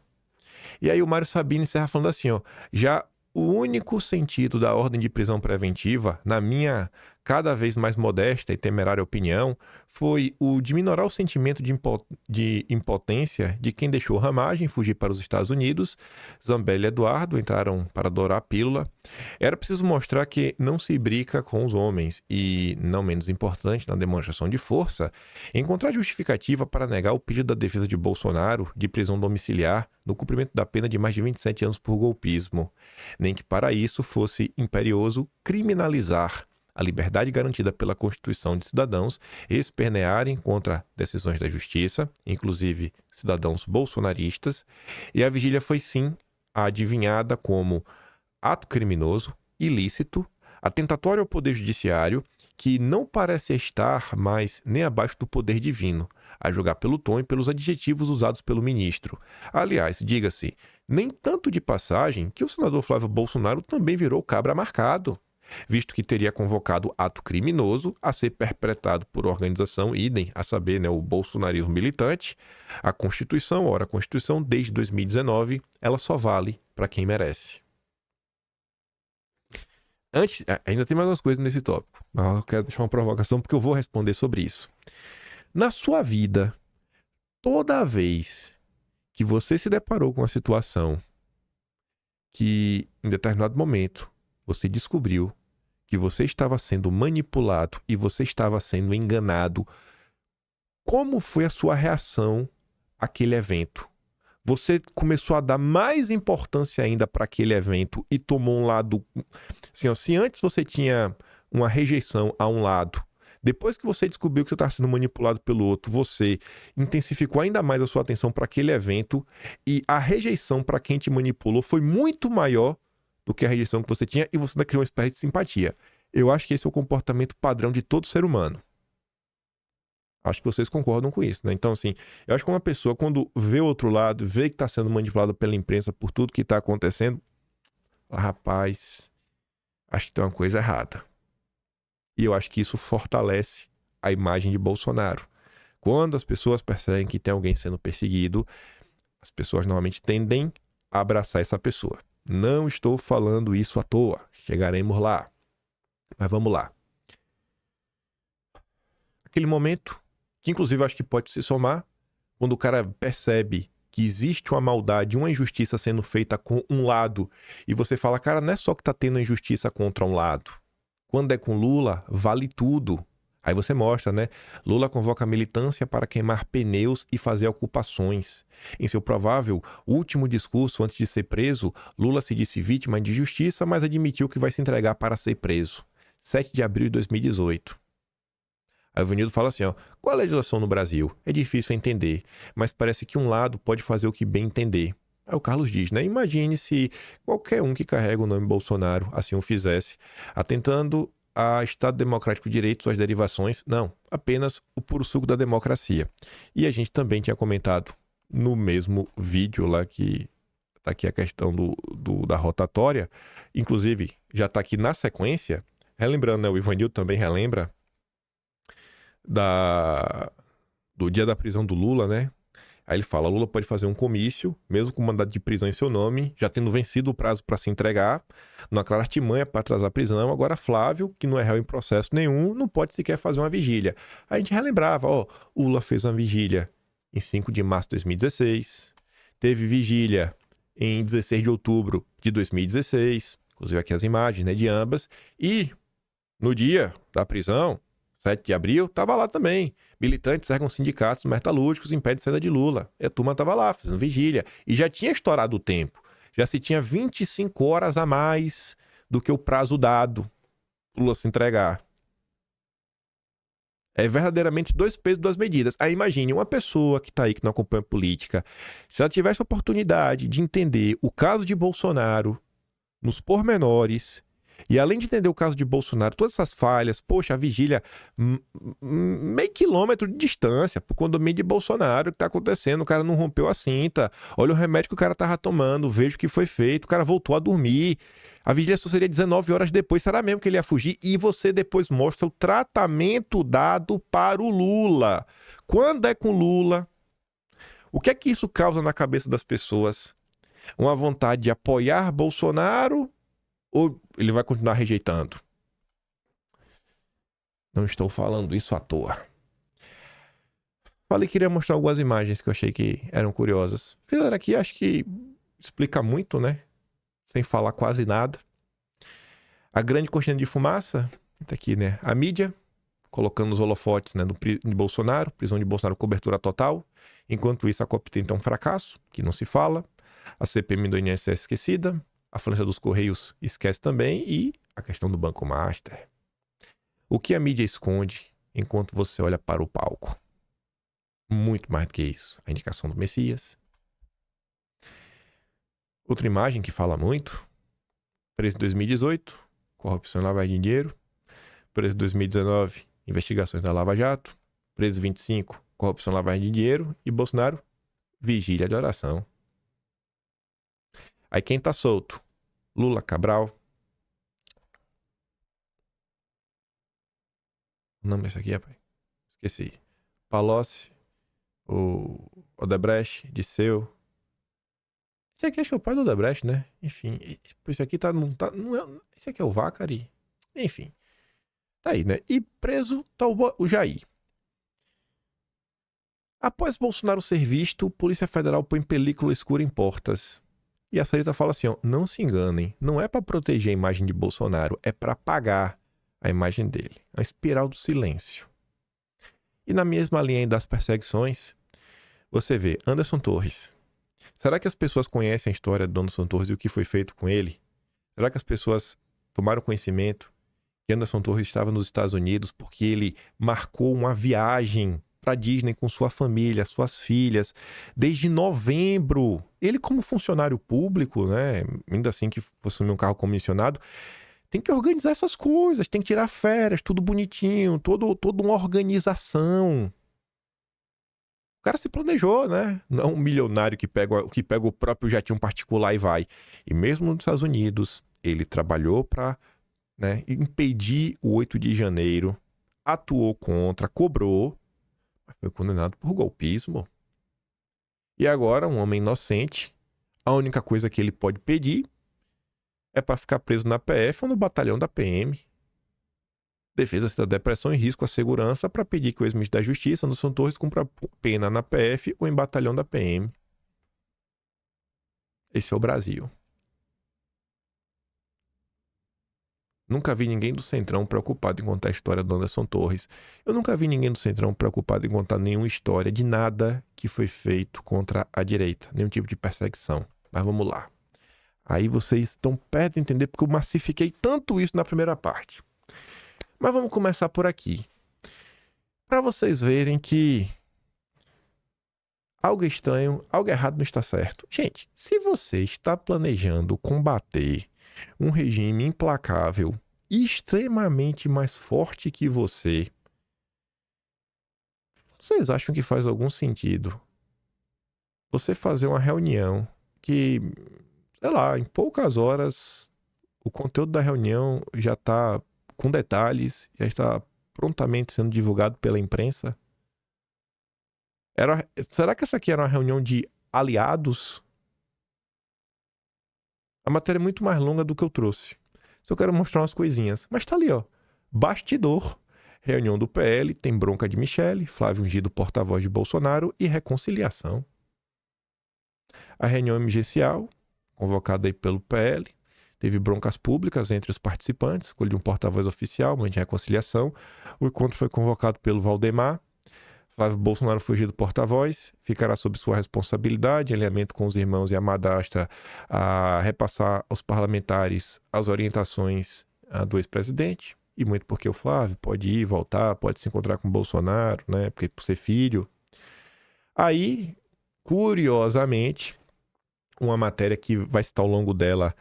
Speaker 10: E aí o Mário Sabino encerra falando assim, ó, já o único sentido da ordem de prisão preventiva, na minha cada vez mais modesta e temerária opinião, foi o de minorar o sentimento de impotência de quem deixou Ramagem fugir para os Estados Unidos, Zambelli e Eduardo entraram para adorar a pílula. Era preciso mostrar que não se brinca com os homens e, não menos importante na demonstração de força, encontrar justificativa para negar o pedido da defesa de Bolsonaro de prisão domiciliar no cumprimento da pena de mais de 27 anos por golpismo, nem que para isso fosse imperioso criminalizar a liberdade garantida pela Constituição de cidadãos espernearem contra decisões da justiça, inclusive cidadãos bolsonaristas, e a vigília foi sim adivinhada como ato criminoso, ilícito, atentatório ao poder judiciário, que não parece estar mais nem abaixo do poder divino, a julgar pelo tom e pelos adjetivos usados pelo ministro. Aliás, diga-se, nem tanto de passagem que o senador Flávio Bolsonaro também virou cabra marcado, visto que teria convocado ato criminoso a ser perpetrado por organização idem, a saber, né, o bolsonarismo militante. A Constituição, ora, a Constituição desde 2019, ela só vale para quem merece. Ainda tem mais umas coisas nesse tópico, mas eu quero deixar uma provocação porque eu vou responder sobre isso. Na sua vida, toda vez que você se deparou com uma situação que, em determinado momento, você descobriu que você estava sendo manipulado e você estava sendo enganado, como foi a sua reação àquele evento? Você começou a dar mais importância ainda para aquele evento e tomou um lado... Assim, ó, se antes você tinha uma rejeição a um lado, depois que você descobriu que você estava sendo manipulado pelo outro, você intensificou ainda mais a sua atenção para aquele evento e a rejeição para quem te manipulou foi muito maior do que a rejeição que você tinha e você ainda criou uma espécie de simpatia. Eu acho que esse é o comportamento padrão de todo ser humano. Acho que vocês concordam com isso, né? Então, assim, eu acho que uma pessoa, quando vê o outro lado, vê que está sendo manipulada pela imprensa por tudo que está acontecendo, rapaz, acho que tem uma coisa errada. E eu acho que isso fortalece a imagem de Bolsonaro. Quando as pessoas percebem que tem alguém sendo perseguido, as pessoas normalmente tendem a abraçar essa pessoa. Não estou falando isso à toa, chegaremos lá. Mas vamos lá. Aquele momento, que inclusive eu acho que pode se somar, quando o cara percebe que existe uma maldade, uma injustiça sendo feita com um lado, e você fala, cara, não é só que tá tendo injustiça contra um lado. Quando é com Lula, vale tudo. Aí você mostra, né? Lula convoca a militância para queimar pneus e fazer ocupações. Em seu provável último discurso antes de ser preso, Lula se disse vítima de justiça, mas admitiu que vai se entregar para ser preso. 7 de abril de 2018. Aí o Vanildo fala assim, ó, qual a legislação no Brasil? É difícil entender, mas parece que um lado pode fazer o que bem entender. Aí o Carlos diz, né? Imagine se qualquer um que carrega o nome Bolsonaro assim o fizesse, atentando a Estado Democrático de Direito, suas derivações, não, apenas o puro suco da democracia. E a gente também tinha comentado no mesmo vídeo lá que tá aqui a questão da rotatória, inclusive já tá aqui na sequência, relembrando, né? O Ivanildo também relembra do dia da prisão do Lula, né? Aí ele fala, Lula pode fazer um comício, mesmo com mandado de prisão em seu nome, já tendo vencido o prazo para se entregar, numa clara artimanha para atrasar a prisão. Agora Flávio, que não é réu em processo nenhum, não pode sequer fazer uma vigília. Aí a gente relembrava, ó, Lula fez uma vigília em 5 de março de 2016, teve vigília em 16 de outubro de 2016, inclusive aqui as imagens, né, de ambas, e no dia da prisão, 7 de abril, estava lá também. Militantes cercam sindicatos metalúrgicos e impedem a saída de Lula. E a turma estava lá, fazendo vigília. E já tinha estourado o tempo. Já se tinha 25 horas a mais do que o prazo dado para Lula se entregar. É verdadeiramente 2 pesos, 2 medidas. Aí imagine, uma pessoa que está aí, que não acompanha política, se ela tivesse a oportunidade de entender o caso de Bolsonaro nos pormenores, e além de entender o caso de Bolsonaro, todas essas falhas, poxa, a vigília, meio quilômetro de distância pro condomínio de Bolsonaro, o que tá acontecendo, o cara não rompeu a cinta, olha o remédio que o cara tava tomando, veja o que foi feito, o cara voltou a dormir, a vigília só seria 19 horas depois, será mesmo que ele ia fugir? E você depois mostra o tratamento dado para o Lula. Quando é com Lula, o que é que isso causa na cabeça das pessoas? Uma vontade de apoiar Bolsonaro ou ele vai continuar rejeitando? Não estou falando isso à toa. Falei que queria mostrar algumas imagens que eu achei que eram curiosas. Fizeram aqui, acho que explica muito, né? Sem falar quase nada. A grande cortina de fumaça, tá aqui, né? A mídia, colocando os holofotes, né, de Bolsonaro, prisão de Bolsonaro, cobertura total. Enquanto isso, a COP30 é um fracasso, que não se fala. A CPMI do INSS esquecida. A falência dos Correios esquece também. E a questão do Banco Master. O que a mídia esconde enquanto você olha para o palco? Muito mais do que isso. A indicação do Messias. Outra imagem que fala muito. Preso em 2018. Corrupção e lavagem de dinheiro. Preso em 2019. Investigações da Lava Jato. Preso 25. Corrupção e lavagem de dinheiro. E Bolsonaro, vigília de oração. Aí quem tá solto? Lula, Cabral. O nome desse aqui, rapaz? Esqueci. Palocci. O Odebrecht. Disseu. Esse aqui acho que é o pai do Odebrecht, né? Enfim. Esse aqui não é, esse aqui é o Vacari. Enfim. Tá aí, né? E preso tá o Jair. Após Bolsonaro ser visto, Polícia Federal põe película escura em portas. E a Sarita fala assim, ó, não se enganem, não é para proteger a imagem de Bolsonaro, é para apagar a imagem dele. A espiral do silêncio. E na mesma linha das perseguições, você vê Anderson Torres. Será que as pessoas conhecem a história do Anderson Torres e o que foi feito com ele? Será que as pessoas tomaram conhecimento que Anderson Torres estava nos Estados Unidos porque ele marcou uma viagem para Disney com sua família, suas filhas, desde novembro. Ele como funcionário público, né, ainda assim que fosse um carro comissionado, tem que organizar essas coisas, tem que tirar férias, tudo bonitinho, toda uma organização. O cara se planejou, né? Não um milionário que pega o próprio jatinho particular e vai. E mesmo nos Estados Unidos, ele trabalhou para, né, impedir o 8 de janeiro, atuou contra, cobrou, mas foi condenado por golpismo. E agora, um homem inocente, a única coisa que ele pode pedir é para ficar preso na PF ou no batalhão da PM. Defesa da depressão e risco à segurança para pedir que o ex-ministro da Justiça, Anderson Torres, cumpra pena na PF ou em batalhão da PM. Esse é o Brasil. Nunca vi ninguém do Centrão preocupado em contar a história do Anderson Torres. Eu nunca vi ninguém do Centrão preocupado em contar nenhuma história de nada que foi feito contra a direita. Nenhum tipo de perseguição. Mas vamos lá. Aí vocês estão perto de entender porque eu massifiquei tanto isso na primeira parte. Mas vamos começar por aqui. Para vocês verem que algo estranho, algo errado não está certo. Gente, se você está planejando combater um regime implacável e extremamente mais forte que você, vocês acham que faz algum sentido você fazer uma reunião que, sei lá, em poucas horas o conteúdo da reunião já está com detalhes, já está prontamente sendo divulgado pela imprensa? Será que essa aqui era uma reunião de aliados? A matéria é muito mais longa do que eu trouxe. Só quero mostrar umas coisinhas. Mas tá ali, ó. Bastidor. Reunião do PL, tem bronca de Michele, Flávio Ungido, porta-voz de Bolsonaro e reconciliação. A reunião emergencial, convocado aí pelo PL. Teve broncas públicas entre os participantes, escolhi um porta-voz oficial, momento de reconciliação. O encontro foi convocado pelo Valdemar. Flávio Bolsonaro fugiu do porta-voz, ficará sob sua responsabilidade, em alinhamento com os irmãos e a madrasta, a repassar aos parlamentares as orientações do ex-presidente. E muito porque o Flávio pode ir, voltar, pode se encontrar com o Bolsonaro, né? Porque por ser filho. Aí, curiosamente, uma matéria que vai citar ao longo dela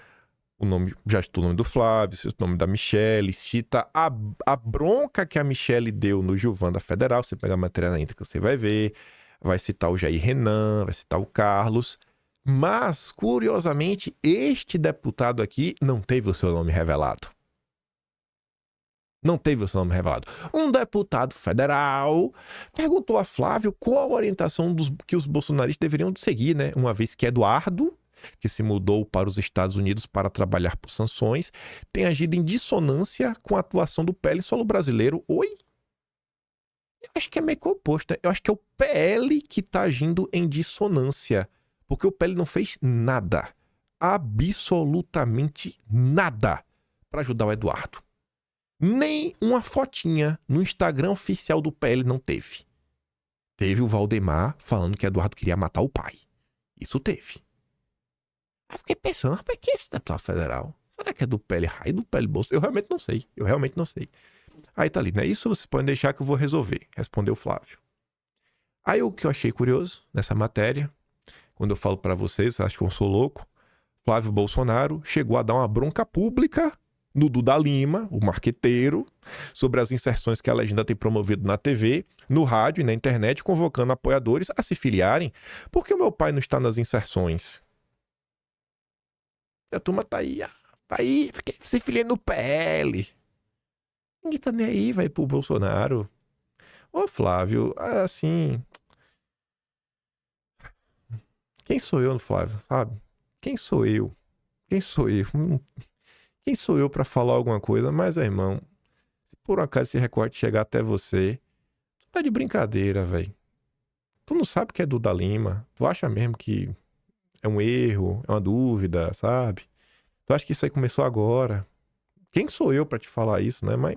Speaker 10: o nome, já citou o nome do Flávio, o nome da Michelle, cita a bronca que a Michelle deu no Gilvan da Federal. Você pega a matéria na íntegra que você vai ver, vai citar o Jair Renan, vai citar o Carlos. Mas, curiosamente, este deputado aqui não teve o seu nome revelado. Não teve o seu nome revelado. Um deputado federal perguntou a Flávio qual a orientação que os bolsonaristas deveriam seguir, né? Uma vez que Eduardo, que se mudou para os Estados Unidos para trabalhar por sanções, tem agido em dissonância com a atuação do PL solo brasileiro. Oi? Eu acho que é meio que o oposto, né? Eu acho que é o PL que está agindo em dissonância, porque o PL não fez nada, absolutamente nada, para ajudar o Eduardo. Nem uma fotinha no Instagram oficial do PL não teve. Teve o Valdemar falando que Eduardo queria matar o pai. Isso teve. Mas fiquei pensando, rapaz, que é esse deputado federal? Será que é do PL Raio, do PL Bolsonaro? Eu realmente não sei. Aí tá ali, né? Isso vocês podem deixar que eu vou resolver, respondeu o Flávio. Aí o que eu achei curioso nessa matéria, quando eu falo pra vocês, acho que eu sou louco, Flávio Bolsonaro chegou a dar uma bronca pública no Duda Lima, o marqueteiro, sobre as inserções que a legenda tem promovido na TV, no rádio e na internet, convocando apoiadores a se filiarem. Por que o meu pai não está nas inserções? A turma tá aí, fiquei se filiando no PL. Ninguém tá nem aí, vai pro Bolsonaro. Ô Flávio, assim... Quem sou eu, Flávio, sabe? Quem sou eu? Quem sou eu pra falar alguma coisa? Mas, irmão, se por um acaso esse recorte chegar até você, tu tá de brincadeira, velho. Tu não sabe o que é Duda Lima. Tu acha mesmo que é um erro, é uma dúvida, sabe? Tu acha que isso aí começou agora? Quem sou eu pra te falar isso, né, mãe?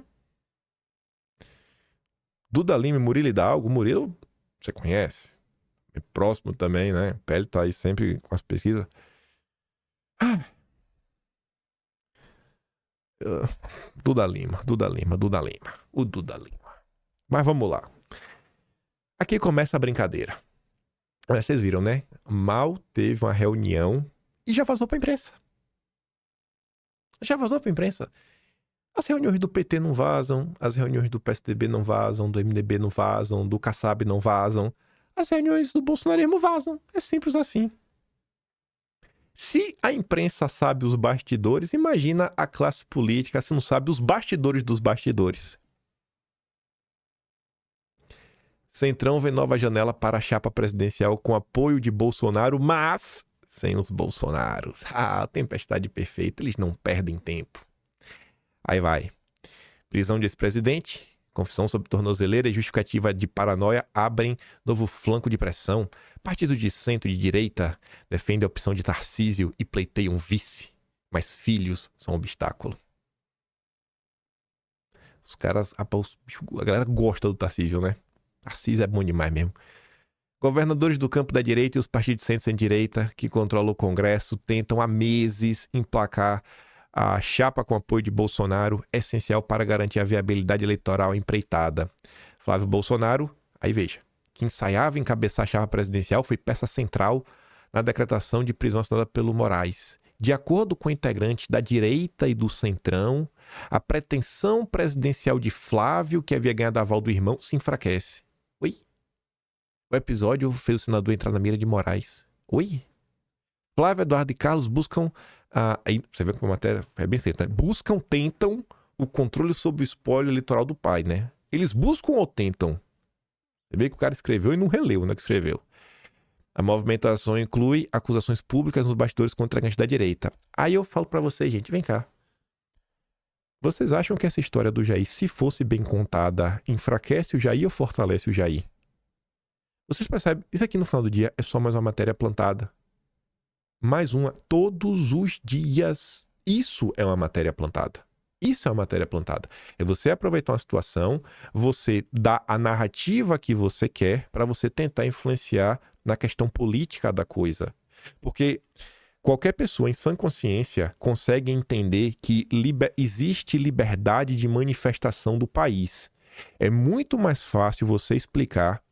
Speaker 10: Duda Lima e Murilo Hidalgo. Murilo, você conhece? É próximo também, né? O PL tá aí sempre com as pesquisas. Duda Lima. O Duda Lima. Mas vamos lá. Aqui começa a brincadeira. Vocês viram, né? Mal teve uma reunião e já vazou pra imprensa. As reuniões do PT não vazam, as reuniões do PSDB não vazam, do MDB não vazam, do Kassab não vazam. As reuniões do bolsonarismo vazam. É simples assim. Se a imprensa sabe os bastidores, imagina a classe política se não sabe os bastidores dos bastidores. Centrão vê nova janela para a chapa presidencial com apoio de Bolsonaro, mas sem os Bolsonaros. Tempestade perfeita, eles não perdem tempo. Aí vai. Prisão de ex-presidente, confissão sobre tornozeleira e justificativa de paranoia abrem novo flanco de pressão. Partido de centro e de direita defende a opção de Tarcísio e pleiteiam vice, mas filhos são obstáculo. Os caras, a galera gosta do Tarcísio, né? Tarcísio é bom demais mesmo. Governadores do campo da direita e os partidos de centro e direita que controlam o Congresso tentam há meses emplacar a chapa com apoio de Bolsonaro, essencial para garantir a viabilidade eleitoral empreitada. Flávio Bolsonaro, aí veja, que ensaiava encabeçar a chapa presidencial, foi peça central na decretação de prisão assinada pelo Moraes. De acordo com integrantes da direita e do centrão, a pretensão presidencial de Flávio, que havia ganhado aval do irmão, se enfraquece. Oi? O episódio fez o senador entrar na mira de Moraes. Oi? Flávio, Eduardo e Carlos buscam... aí você vê como a matéria é bem certa, né? Tentam o controle sobre o espólio eleitoral do pai, né? Eles buscam ou tentam? Você vê que o cara escreveu e não releu, né? Que escreveu. A movimentação inclui acusações públicas nos bastidores contra a gente da direita. Aí eu falo pra vocês, gente, vem cá. Vocês acham que essa história do Jair, se fosse bem contada, enfraquece o Jair ou fortalece o Jair? Vocês percebem? Isso aqui no final do dia é só mais uma matéria plantada. mais uma todos os dias. Isso é uma matéria plantada. Isso é uma matéria plantada. É você aproveitar uma situação, você dar a narrativa que você quer para você tentar influenciar na questão política da coisa. Porque qualquer pessoa em sã consciência consegue entender que existe liberdade de manifestação do país. É muito mais fácil você explicar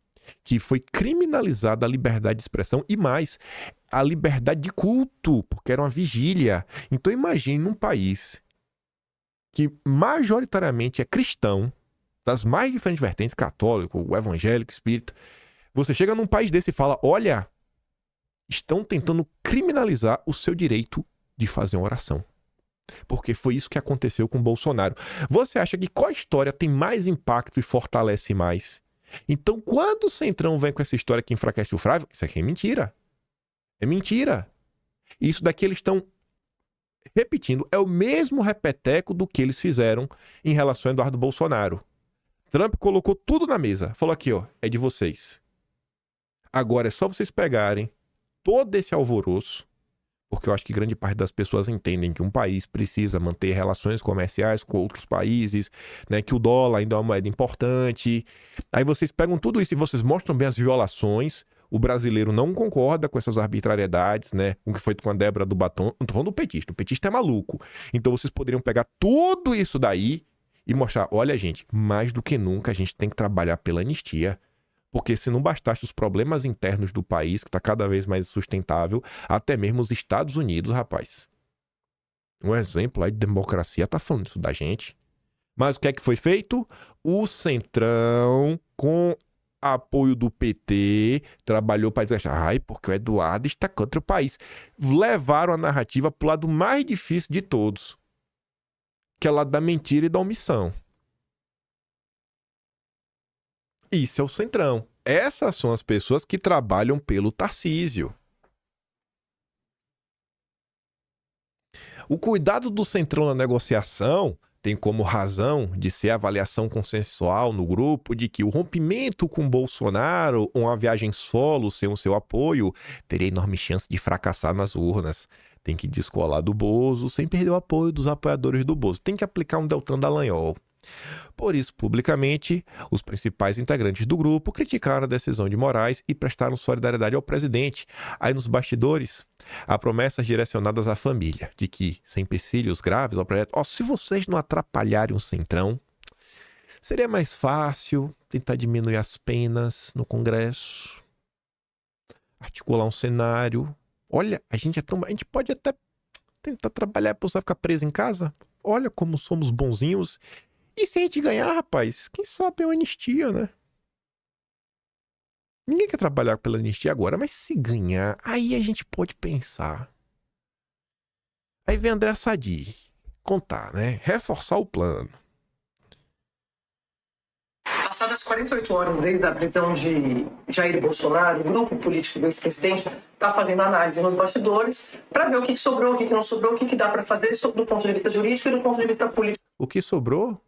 Speaker 10: que foi criminalizada a liberdade de expressão e mais, a liberdade de culto, porque era uma vigília. Então imagine num país que majoritariamente é cristão, das mais diferentes vertentes, católico, evangélico, espírita, você chega num país desse e fala, olha, estão tentando criminalizar o seu direito de fazer uma oração. Porque foi isso que aconteceu com Bolsonaro. Você acha que qual história tem mais impacto e fortalece mais? Então, quando o Centrão vem com essa história que enfraquece o Flávio, isso aqui é mentira. É mentira. Isso daqui eles estão repetindo. É o mesmo repeteco do que eles fizeram em relação a Eduardo Bolsonaro. Trump colocou tudo na mesa. Falou aqui, ó, é de vocês. Agora é só vocês pegarem todo esse alvoroço, porque eu acho que grande parte das pessoas entendem que um país precisa manter relações comerciais com outros países, né, que o dólar ainda é uma moeda importante. Aí vocês pegam tudo isso e vocês mostram bem as violações. O brasileiro não concorda com essas arbitrariedades, né? O que foi com a Débora do Batom. Não tô falando do petista. O petista é maluco. Então vocês poderiam pegar tudo isso daí e mostrar, olha, gente, mais do que nunca a gente tem que trabalhar pela anistia. Porque se não bastasse os problemas internos do país, que está cada vez mais sustentável, até mesmo os Estados Unidos, rapaz. Um exemplo aí de democracia tá falando isso da gente. Mas o que é que foi feito? O Centrão, com apoio do PT, trabalhou para dizer, ai, porque o Eduardo está contra o país. Levaram a narrativa para o lado mais difícil de todos, que é o lado da mentira e da omissão. Isso é o Centrão. Essas são as pessoas que trabalham pelo Tarcísio. O cuidado do Centrão na negociação tem como razão de ser a avaliação consensual no grupo de que o rompimento com Bolsonaro, uma viagem solo sem o seu apoio, teria enorme chance de fracassar nas urnas. Tem que descolar do Bozo sem perder o apoio dos apoiadores do Bozo. Tem que aplicar um Deltan Dallagnol. Por isso, publicamente, os principais integrantes do grupo criticaram a decisão de Moraes e prestaram solidariedade ao presidente. Aí nos bastidores, há promessas direcionadas à família, de que, sem empecilhos graves ao projeto, se vocês não atrapalharem o Centrão, seria mais fácil tentar diminuir as penas no Congresso, articular um cenário. Olha, a gente pode até tentar trabalhar para você ficar preso em casa. Olha como somos bonzinhos. E se a gente ganhar, rapaz, quem sabe é uma anistia, né? Ninguém quer trabalhar pela anistia agora, mas se ganhar, aí a gente pode pensar. Aí vem André Sadi contar, né? Reforçar o plano.
Speaker 12: Passadas 48 horas desde a prisão de Jair Bolsonaro, o grupo político do ex-presidente está fazendo análise nos bastidores para ver o que sobrou, o que não sobrou, o que dá para fazer do ponto de vista jurídico e do ponto de vista político.
Speaker 10: O que sobrou?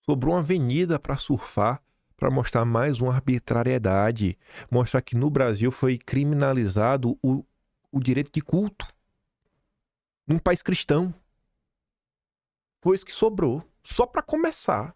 Speaker 10: Sobrou uma avenida para surfar, para mostrar mais uma arbitrariedade, mostrar que no Brasil foi criminalizado o direito de culto. Num país cristão. Foi isso que sobrou, só para começar.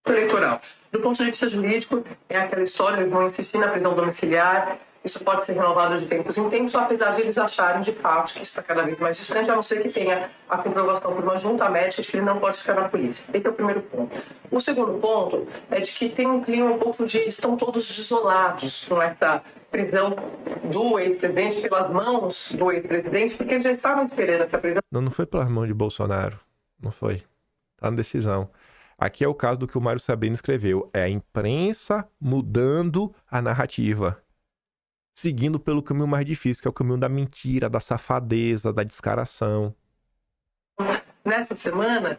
Speaker 12: Eleitoral. Do ponto de vista jurídico, é aquela história, eles vão insistir na prisão domiciliar, isso pode ser renovado de tempos em tempos, apesar de eles acharem de fato que isso está cada vez mais distante, a não ser que tenha a comprovação por uma junta médica de que ele não pode ficar na polícia. Esse é o primeiro ponto. O segundo ponto é de que tem um clima um pouco de estão todos desolados com essa prisão do ex-presidente, pelas mãos do ex-presidente, porque eles já estavam esperando essa prisão.
Speaker 10: Não foi pelas mãos de Bolsonaro, não foi. Tá na decisão. Aqui é o caso do que o Mário Sabino escreveu. É a imprensa mudando a narrativa. Seguindo pelo caminho mais difícil, que é o caminho da mentira, da safadeza, da descaração.
Speaker 12: Nessa semana,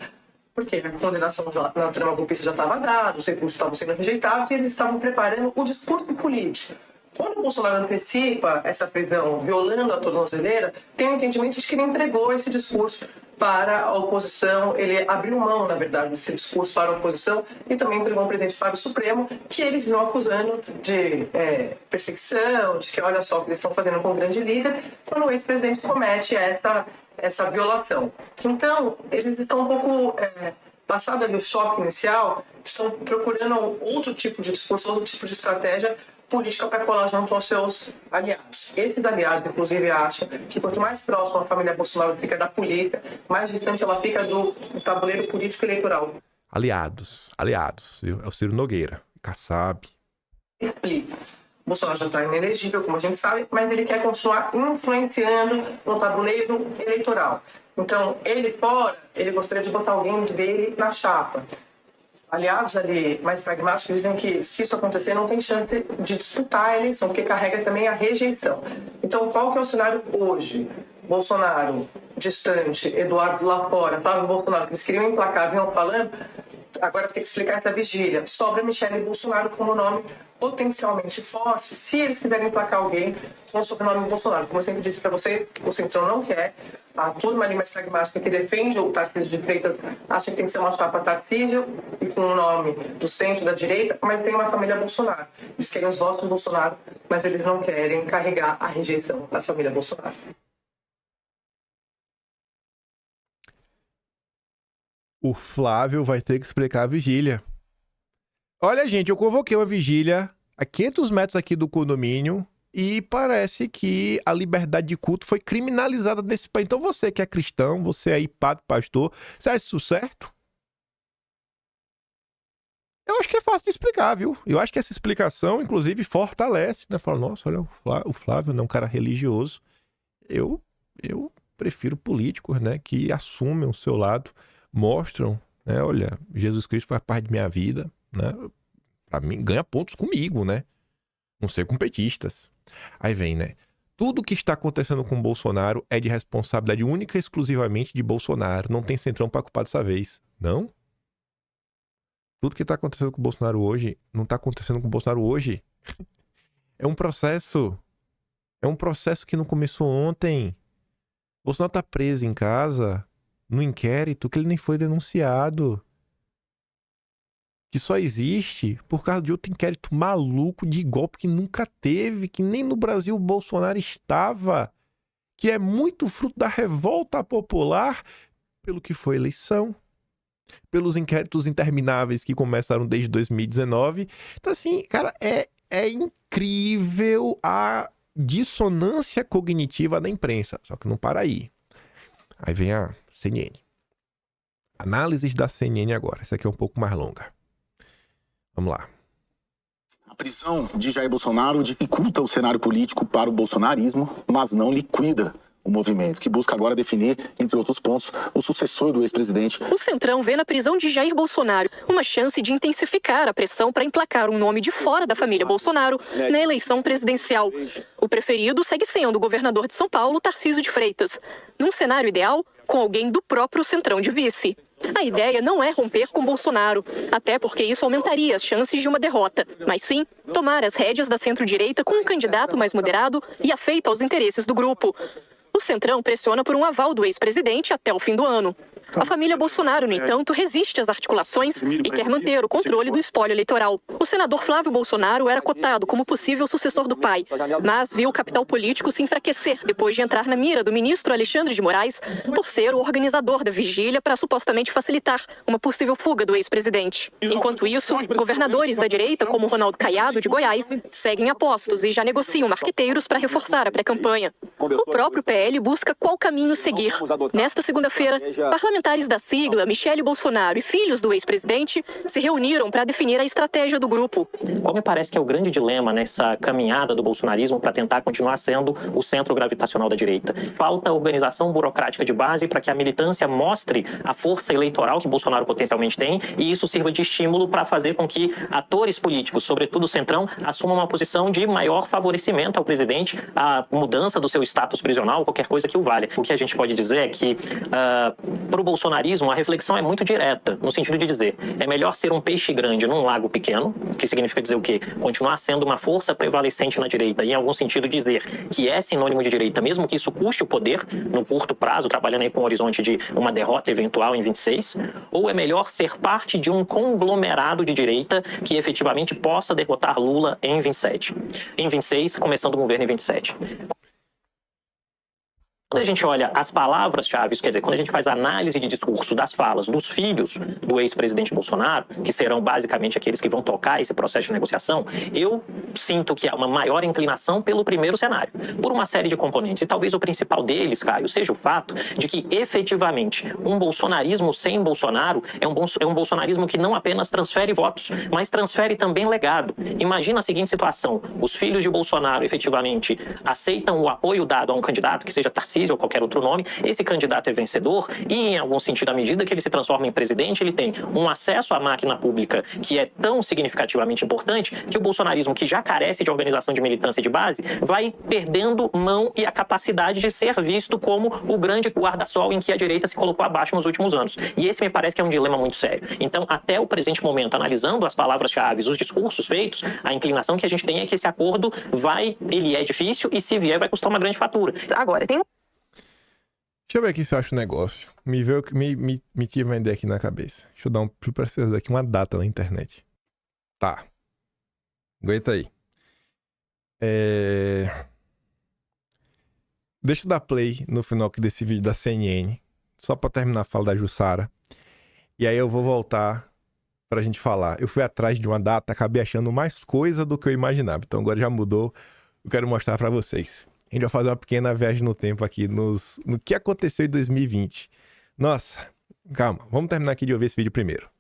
Speaker 12: porque a condenação na trama golpista já estava dada, os recursos estavam sendo rejeitados e eles estavam preparando o discurso político. Quando o Bolsonaro antecipa essa prisão violando a tornozeleira, tem um entendimento de que ele entregou esse discurso para a oposição, ele abriu mão, na verdade, desse discurso para a oposição e também entregou um presente para o Supremo, que eles vinham acusando de perseguição, de que olha só o que eles estão fazendo com o grande líder, quando o ex-presidente comete essa violação. Então, eles estão um pouco, passado ali o choque inicial, estão procurando outro tipo de discurso, outro tipo de estratégia política para colar junto aos seus aliados. Esses aliados, inclusive, acham que quanto mais próximo a família Bolsonaro fica da polícia, mais distante ela fica do tabuleiro político eleitoral.
Speaker 10: Aliados, viu? É o Ciro Nogueira, Kassab.
Speaker 12: Explica. Bolsonaro já está inelegível, como a gente sabe, mas ele quer continuar influenciando no tabuleiro eleitoral. Então, ele fora, ele gostaria de botar alguém dele na chapa. Aliados ali mais pragmáticos dizem que, se isso acontecer, não tem chance de disputar a eleição, porque carrega também a rejeição. Então, qual que é o cenário hoje? Bolsonaro distante, Eduardo lá fora, Flávio Bolsonaro, que eles queriam emplacar, vinham falando, agora tem que explicar essa vigília. Sobra Michele Bolsonaro como nome potencialmente forte, se eles quiserem emplacar alguém com o sobrenome Bolsonaro. Como eu sempre disse para vocês, o Centrão não quer. A turma ali mais pragmática que defende o Tarcísio de Freitas acha que tem que ser uma chapa Tarcísio e com o nome do centro, da direita, mas tem uma família Bolsonaro. Eles querem os votos do Bolsonaro, mas eles não querem carregar a rejeição da família Bolsonaro.
Speaker 10: O Flávio vai ter que explicar a vigília. Olha, gente, eu convoquei uma vigília a 500 metros aqui do condomínio e parece que a liberdade de culto foi criminalizada nesse país. Então você que é cristão, você aí, padre, pastor, você acha isso certo? Eu acho que é fácil de explicar, viu? Eu acho que essa explicação, inclusive, fortalece, né? Fala, nossa, olha, o Flávio não é um cara religioso. Eu prefiro políticos, né? Que assumem o seu lado, mostram, né? Olha, Jesus Cristo faz parte de minha vida, né? Pra mim, ganha pontos comigo, né? Não ser com petistas. Aí vem, né? Tudo que está acontecendo com o Bolsonaro é de responsabilidade única e exclusivamente de Bolsonaro. Não tem Centrão para culpar dessa vez. Não? Tudo que está acontecendo com o Bolsonaro hoje não está acontecendo com o Bolsonaro hoje. É um processo que não começou ontem. O Bolsonaro está preso em casa no inquérito que ele nem foi denunciado. Que só existe por causa de outro inquérito maluco de golpe que nunca teve, que nem no Brasil o Bolsonaro estava, que é muito fruto da revolta popular pelo que foi eleição, pelos inquéritos intermináveis que começaram desde 2019. Então assim, cara, é incrível a dissonância cognitiva da imprensa, só que não para aí. Aí vem a CNN. Análises da CNN agora, essa aqui é um pouco mais longa. Vamos lá.
Speaker 13: A prisão de Jair Bolsonaro dificulta o cenário político para o bolsonarismo, mas não liquida o movimento, que busca agora definir, entre outros pontos, o sucessor do ex-presidente.
Speaker 14: O Centrão vê na prisão de Jair Bolsonaro uma chance de intensificar a pressão para emplacar um nome de fora da família Bolsonaro na eleição presidencial. O preferido segue sendo o governador de São Paulo, Tarcísio de Freitas. Num cenário ideal, com alguém do próprio Centrão de vice. A ideia não é romper com Bolsonaro, até porque isso aumentaria as chances de uma derrota, mas sim tomar as rédeas da centro-direita com um candidato mais moderado e afeito aos interesses do grupo. O Centrão pressiona por um aval do ex-presidente até o fim do ano. A família Bolsonaro, no entanto, resiste às articulações e quer manter o controle do espólio eleitoral. O senador Flávio Bolsonaro era cotado como possível sucessor do pai, mas viu o capital político se enfraquecer depois de entrar na mira do ministro Alexandre de Moraes por ser o organizador da vigília para supostamente facilitar uma possível fuga do ex-presidente. Enquanto isso, governadores da direita, como Ronaldo Caiado, de Goiás, seguem a postos e já negociam marqueteiros para reforçar a pré-campanha. O próprio PL busca qual caminho seguir. Nesta segunda-feira, parlamentares da sigla, Michele Bolsonaro e filhos do ex-presidente, se reuniram para definir a estratégia do grupo.
Speaker 15: Qual me parece que é o grande dilema nessa caminhada do bolsonarismo para tentar continuar sendo o centro gravitacional da direita? Falta organização burocrática de base para que a militância mostre a força eleitoral que Bolsonaro potencialmente tem e isso sirva de estímulo para fazer com que atores políticos, sobretudo o Centrão, assumam uma posição de maior favorecimento ao presidente, a mudança do seu status prisional, qualquer coisa que o valha. O que a gente pode dizer é que, para o bolsonarismo, a reflexão é muito direta, no sentido de dizer, é melhor ser um peixe grande num lago pequeno, que significa dizer o quê? Continuar sendo uma força prevalecente na direita e, em algum sentido, dizer que é sinônimo de direita, mesmo que isso custe o poder no curto prazo, trabalhando aí com o horizonte de uma derrota eventual em 26, ou é melhor ser parte de um conglomerado de direita que efetivamente possa derrotar Lula em 27, em 26, começando o governo em 27. Quando a gente olha as palavras-chave, quer dizer, quando a gente faz análise de discurso das falas dos filhos do ex-presidente Bolsonaro, que serão basicamente aqueles que vão tocar esse processo de negociação, eu sinto que há uma maior inclinação pelo primeiro cenário, por uma série de componentes. E talvez o principal deles, Caio, seja o fato de que, efetivamente, um bolsonarismo sem Bolsonaro é um bolsonarismo que não apenas transfere votos, mas transfere também legado. Imagina a seguinte situação: os filhos de Bolsonaro, efetivamente, aceitam o apoio dado a um candidato, que seja Tarcísio ou qualquer outro nome, esse candidato é vencedor e, em algum sentido, à medida que ele se transforma em presidente, ele tem um acesso à máquina pública que é tão significativamente importante que o bolsonarismo, que já carece de organização de militância de base, vai perdendo mão e a capacidade de ser visto como o grande guarda-sol em que a direita se colocou abaixo nos últimos anos. E esse me parece que é um dilema muito sério. Então, até o presente momento, analisando as palavras-chave, os discursos feitos, a inclinação que a gente tem é que esse acordo ele é difícil e, se vier, vai custar uma grande fatura. Agora, tem
Speaker 10: Deixa eu ver aqui se eu acho um negócio. Me tive uma ideia aqui na cabeça. Deixa eu precisar aqui uma data na internet. Tá. Aguenta aí. Deixa eu dar play no final aqui desse vídeo da CNN. Só pra terminar a fala da Jussara. E aí eu vou voltar pra gente falar. Eu fui atrás de uma data, acabei achando mais coisa do que eu imaginava. Então agora já mudou. Eu quero mostrar pra vocês. A gente vai fazer uma pequena viagem no tempo aqui no que aconteceu em 2020. Nossa, calma. Vamos terminar aqui de ouvir esse vídeo primeiro.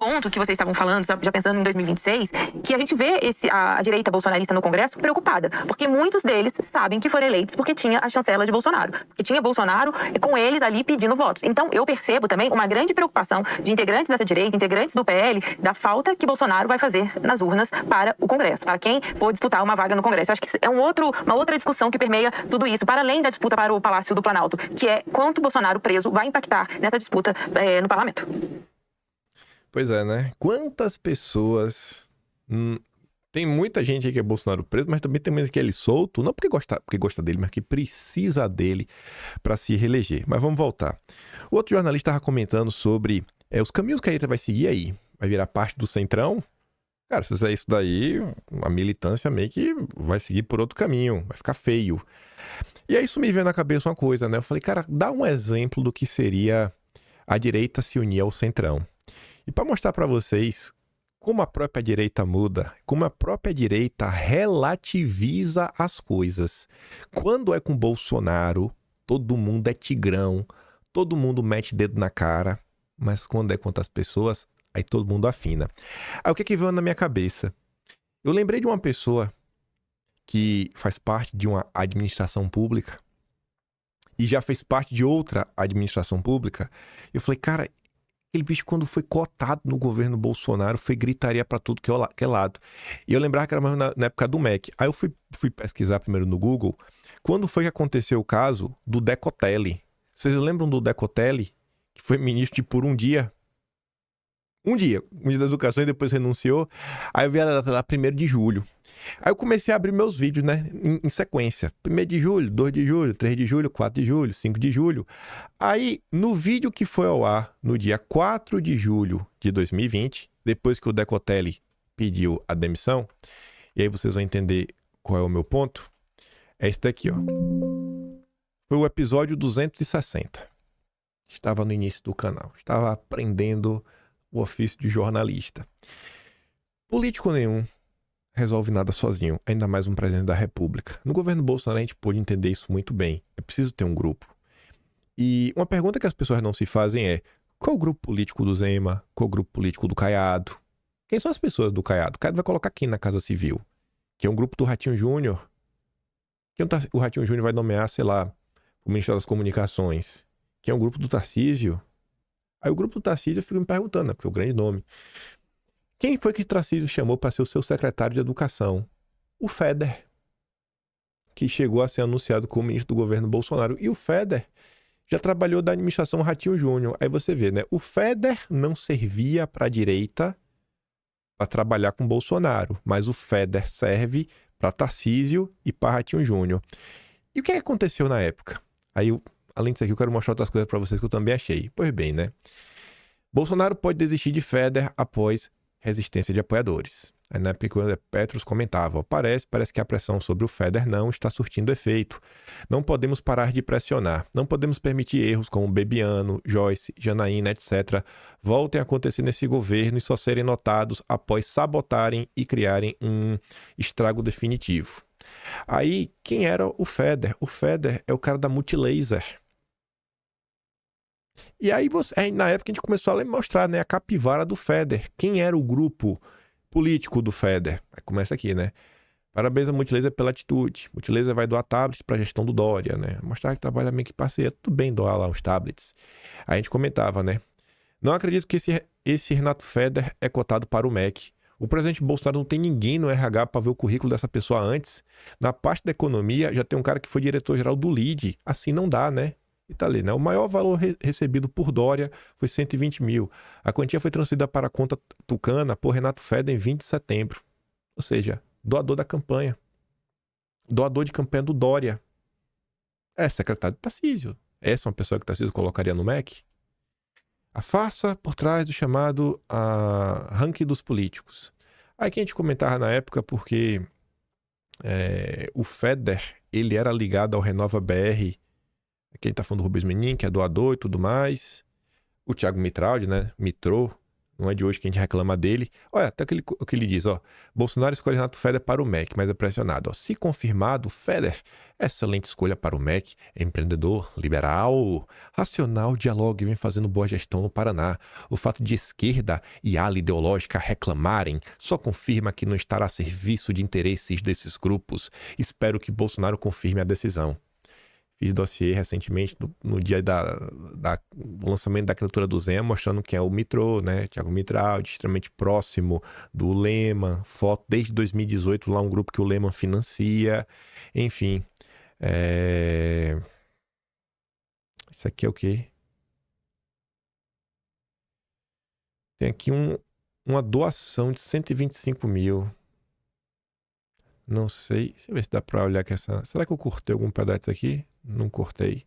Speaker 16: Ponto que vocês estavam falando, já pensando em 2026, que a gente vê a direita bolsonarista no Congresso preocupada, porque muitos deles sabem que foram eleitos porque tinha a chancela de Bolsonaro, porque tinha Bolsonaro com eles ali pedindo votos. Então eu percebo também uma grande preocupação de integrantes dessa direita, integrantes do PL, da falta que Bolsonaro vai fazer nas urnas para o Congresso, para quem for disputar uma vaga no Congresso. Eu acho que é uma outra discussão que permeia tudo isso, para além da disputa para o Palácio do Planalto, que é quanto Bolsonaro preso vai impactar nessa disputa no Parlamento.
Speaker 10: Pois é, né? Quantas pessoas... Tem muita gente aí que é Bolsonaro preso, mas também tem muita que ele solto, não porque gosta dele, mas que precisa dele para se reeleger. Mas vamos voltar. O outro jornalista estava comentando sobre os caminhos que a direita vai seguir aí. Vai virar parte do centrão? Cara, se fizer isso daí, a militância meio que vai seguir por outro caminho, vai ficar feio. E aí isso me veio na cabeça uma coisa, né? Eu falei, cara, dá um exemplo do que seria a direita se unir ao centrão. E para mostrar para vocês como a própria direita muda, como a própria direita relativiza as coisas. Quando é com Bolsonaro, todo mundo é tigrão, todo mundo mete dedo na cara, mas quando é com outras pessoas, aí todo mundo afina. Aí o que veio na minha cabeça? Eu lembrei de uma pessoa que faz parte de uma administração pública e já fez parte de outra administração pública. Eu falei, cara, aquele bicho, quando foi cotado no governo Bolsonaro, foi gritaria pra tudo que é lado. E eu lembrava que era mais na época do MEC. Aí eu fui pesquisar primeiro no Google. Quando foi que aconteceu o caso do Decotelli? Vocês lembram do Decotelli? Que foi ministro por um dia? Um dia da educação, e depois renunciou. Aí eu vi a data lá, 1º de julho. Aí eu comecei a abrir meus vídeos, né, em sequência. 1º de julho, 2 de julho, 3 de julho, 4 de julho, 5 de julho. Aí, no vídeo que foi ao ar no dia 4 de julho de 2020, depois que o Decotelli pediu a demissão, e aí vocês vão entender qual é o meu ponto, é esse daqui, ó. Foi o episódio 260. Estava no início do canal. Estava aprendendo o ofício de jornalista. Político nenhum resolve nada sozinho, ainda mais um presidente da República. No governo Bolsonaro a gente pôde entender isso muito bem. É preciso ter um grupo. E uma pergunta que as pessoas não se fazem é: qual o grupo político do Zema? Qual o grupo político do Caiado? Quem são as pessoas do Caiado? O Caiado vai colocar quem na Casa Civil? Que é um grupo do Ratinho Júnior? Quem o Ratinho Júnior vai nomear, sei lá, o Ministério das Comunicações? Que é um grupo do Tarcísio? Aí o grupo do Tarcísio eu fico me perguntando, né, porque é o grande nome. Quem foi que Tarcísio chamou para ser o seu secretário de Educação? O Feder, que chegou a ser anunciado como ministro do governo Bolsonaro. E o Feder, já trabalhou da administração Ratinho Júnior. Aí você vê, né? O Feder não servia para a direita para trabalhar com Bolsonaro, mas o Feder serve para Tarcísio e para Ratinho Júnior. E o que aconteceu na época? Aí, além disso aqui, eu quero mostrar outras coisas para vocês que eu também achei. Pois bem, né? Bolsonaro pode desistir de Feder após resistência de apoiadores. Aí na época quando Petros comentava, parece que a pressão sobre o Feder não está surtindo efeito. Não podemos parar de pressionar. Não podemos permitir erros como Bebiano, Joyce, Janaína, etc. voltem a acontecer nesse governo e só serem notados após sabotarem e criarem um estrago definitivo. Aí, quem era o Feder? O Feder é o cara da Multilaser. E aí, na época, a gente começou a mostrar, né, a capivara do Feder. Quem era o grupo político do Feder? Aí começa aqui, né? Parabéns a Multilaser pela atitude. Multilaser vai doar tablets para a gestão do Dória, né? Mostrar que trabalha meio que parceiro. Tudo bem doar lá os tablets. Aí a gente comentava, né? Não acredito que esse Renato Feder é cotado para o MEC. O presidente Bolsonaro não tem ninguém no RH para ver o currículo dessa pessoa antes. Na parte da economia, já tem um cara que foi diretor-geral do LIDE. Assim não dá, né? E tá ali, né? O maior valor recebido por Dória foi 120 mil. A quantia foi transferida para a conta Tucana por Renato Feder em 20 de setembro. Ou seja, doador da campanha. Doador de campanha do Dória. É secretário do Tarcísio. Essa é uma pessoa que o Tarcísio colocaria no MEC? A farsa por trás do chamado ranking dos políticos. Aí que a gente comentava na época porque o Feder, ele era ligado ao Renova BR. Quem tá falando do Rubens Menin, que é doador e tudo mais. O Thiago Mitraldi, né? Mitrô. Não é de hoje que a gente reclama dele. Olha, até o que ele diz, ó. Bolsonaro escolhe Renato Feder para o MEC, mas é pressionado. Ó. Se confirmado, Feder, excelente escolha para o MEC. É empreendedor, liberal, racional, dialoga e vem fazendo boa gestão no Paraná. O fato de esquerda e ala ideológica reclamarem só confirma que não estará a serviço de interesses desses grupos. Espero que Bolsonaro confirme a decisão. Fiz dossiê recentemente no dia do lançamento da candidatura do Zema, mostrando que é o Mitrô, né? Thiago Mitraldi, extremamente próximo do Lema, foto desde 2018, lá um grupo que o Lema financia, enfim. Isso aqui é o quê? Tem aqui uma doação de 125 mil. Não sei. Deixa eu ver se dá pra olhar que essa... Será que eu cortei algum pedaço aqui? Não cortei.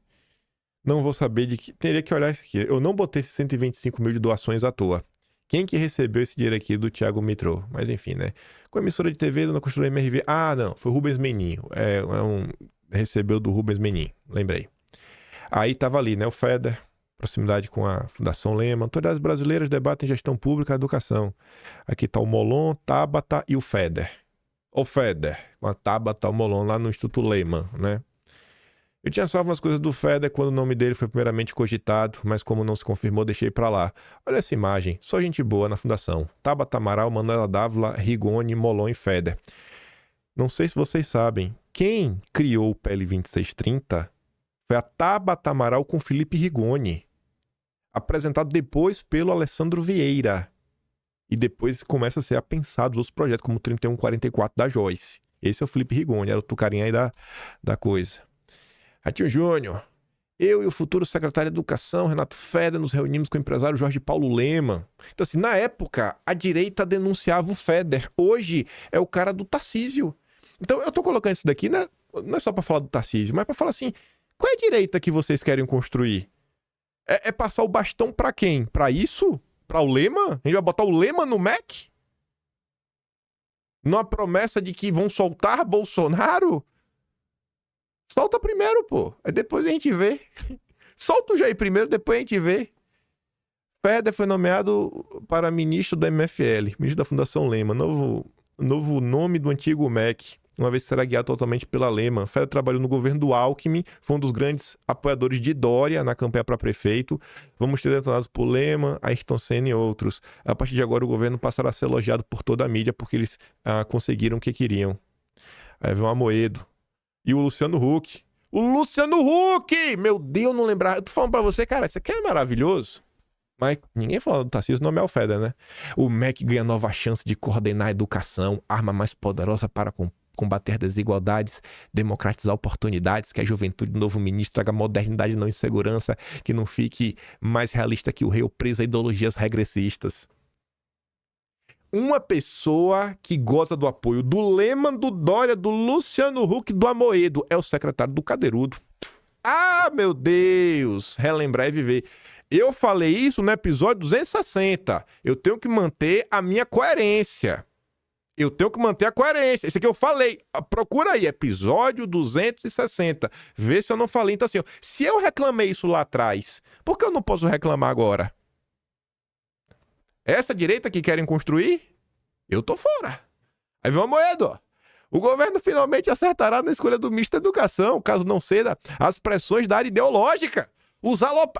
Speaker 10: Não vou saber de que... Teria que olhar isso aqui. Eu não botei esses 125 mil de doações à toa. Quem que recebeu esse dinheiro aqui do Thiago Mitrô? Mas enfim, né? Com a emissora de TV, Dona Construtora MRV... Ah, não. Foi o Rubens Menin. Recebeu do Rubens Menin. Lembrei. Aí tava ali, né? O Feder. Proximidade com a Fundação Lema. Autoridades brasileiras debatem gestão pública e educação. Aqui tá o Molon, Tabata e o Feder. O Feder, com a Tabata, o Molon, lá no Instituto Lehman, né? Eu tinha salvo umas coisas do Feder quando o nome dele foi primeiramente cogitado, mas como não se confirmou, deixei pra lá. Olha essa imagem, só gente boa na fundação. Tabata Amaral, Manuela Dávila, Rigoni, Molon e Feder. Não sei se vocês sabem, quem criou o PL 2630 foi a Tabata Amaral com Felipe Rigoni, apresentado depois pelo Alessandro Vieira. E depois começa a ser apensados outros projetos, como o 3144 da Joyce. Esse é o Felipe Rigoni, era o tucarinha aí da coisa. Ratinho Júnior, eu e o futuro secretário de Educação, Renato Feder, nos reunimos com o empresário Jorge Paulo Lema. Então assim, na época, a direita denunciava o Feder. Hoje é o cara do Tarcísio. Então eu tô colocando isso daqui, né? Não é só pra falar do Tarcísio, mas pra falar assim, qual é a direita que vocês querem construir? É passar o bastão pra quem? Pra isso? Para o Lema? A gente vai botar o Lema no MEC? Numa promessa de que vão soltar Bolsonaro? Solta primeiro, pô. Aí depois a gente vê. Solta o Jair primeiro, depois a gente vê. Feder foi nomeado para ministro da MFL, ministro da Fundação Lema. Novo nome do antigo MEC. Uma vez que será guiado totalmente pela Lema. Feder trabalhou no governo do Alckmin, foi um dos grandes apoiadores de Dória na campanha para prefeito. Vamos ter detonados por Lema, Ayrton Senna e outros. A partir de agora o governo passará a ser elogiado por toda a mídia porque eles conseguiram o que queriam. Aí vem o Amoedo. E o Luciano Huck. O Luciano Huck! Meu Deus, não lembrar. Eu tô falando pra você, cara, isso aqui é maravilhoso. Mas ninguém falando do Tarcísio, o nome é o Feder, né? O MEC ganha nova chance de coordenar a educação, arma mais poderosa para combater desigualdades, democratizar oportunidades, que a juventude do novo ministro traga modernidade, não insegurança, que não fique mais realista que o rei ou preso a ideologias regressistas. Uma pessoa que goza do apoio do Leman, do Dória, do Luciano Huck, do Amoedo, é o secretário do Cadeirudo. Ah, meu Deus! Relembrar e viver. Eu falei isso no episódio 260. Eu tenho que manter a minha coerência. Esse aqui eu falei. Procura aí, episódio 260. Vê se eu não falei. Então assim, ó, se eu reclamei isso lá atrás, por que eu não posso reclamar agora? Essa direita que querem construir, eu tô fora. Aí vem o Amoedo, ó. O governo finalmente acertará na escolha do ministro da Educação, caso não ceda às pressões da área ideológica.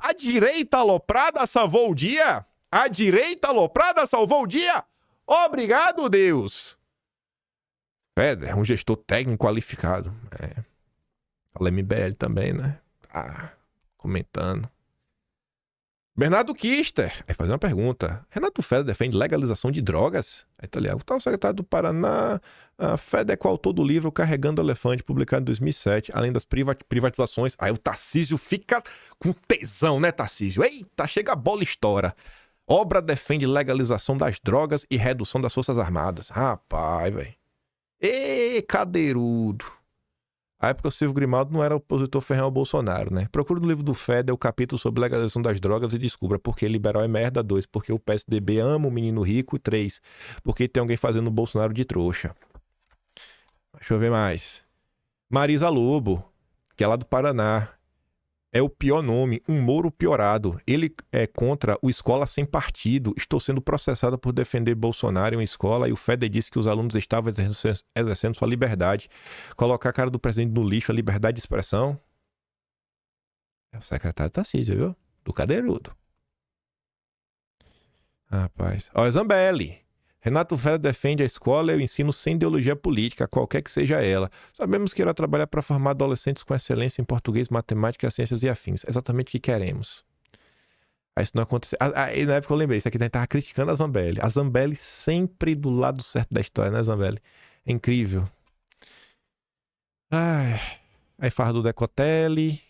Speaker 10: A direita aloprada salvou o dia. A direita aloprada salvou o dia. Obrigado, Deus. Feder, um gestor técnico qualificado. Fala MBL também, né? Comentando. Bernardo Kister, vai fazer uma pergunta. Renato Feder defende legalização de drogas? Aí tá ali, o secretário do Paraná, Feder é coautor do livro Carregando o Elefante, publicado em 2007, além das privatizações. Aí o Tarcísio fica com tesão, né, Tarcísio? Eita, chega a bola e estoura. Obra defende legalização das drogas e redução das Forças Armadas. Rapaz, velho. Ê, cadeirudo. A época o Silvio Grimaldo não era opositor ferrenho ao Bolsonaro, né? Procure no livro do Feder o capítulo sobre legalização das drogas e descubra por que liberal é merda. 2, porque o PSDB ama o menino rico. 3, porque tem alguém fazendo o Bolsonaro de trouxa. Deixa eu ver mais. Marisa Lobo, que é lá do Paraná. É o pior nome, um Moro piorado. Ele é contra o Escola Sem Partido. Estou sendo processada por defender Bolsonaro em uma escola e o Feder disse que os alunos estavam exercendo sua liberdade. Colocar a cara do presidente no lixo, a liberdade de expressão. É o secretário Tarcísio, viu? Do Cadeirudo. Rapaz. Ó, Zambelli. Renato Feder defende a escola e o ensino sem ideologia política, qualquer que seja ela. Sabemos que irá trabalhar para formar adolescentes com excelência em português, matemática, ciências e afins. É exatamente o que queremos. Aí isso não aconteceu. Aí na época eu lembrei, isso aqui a gente tava criticando a Zambelli. A Zambelli sempre do lado certo da história, né, Zambelli? É incrível. Aí fala do Decotelli.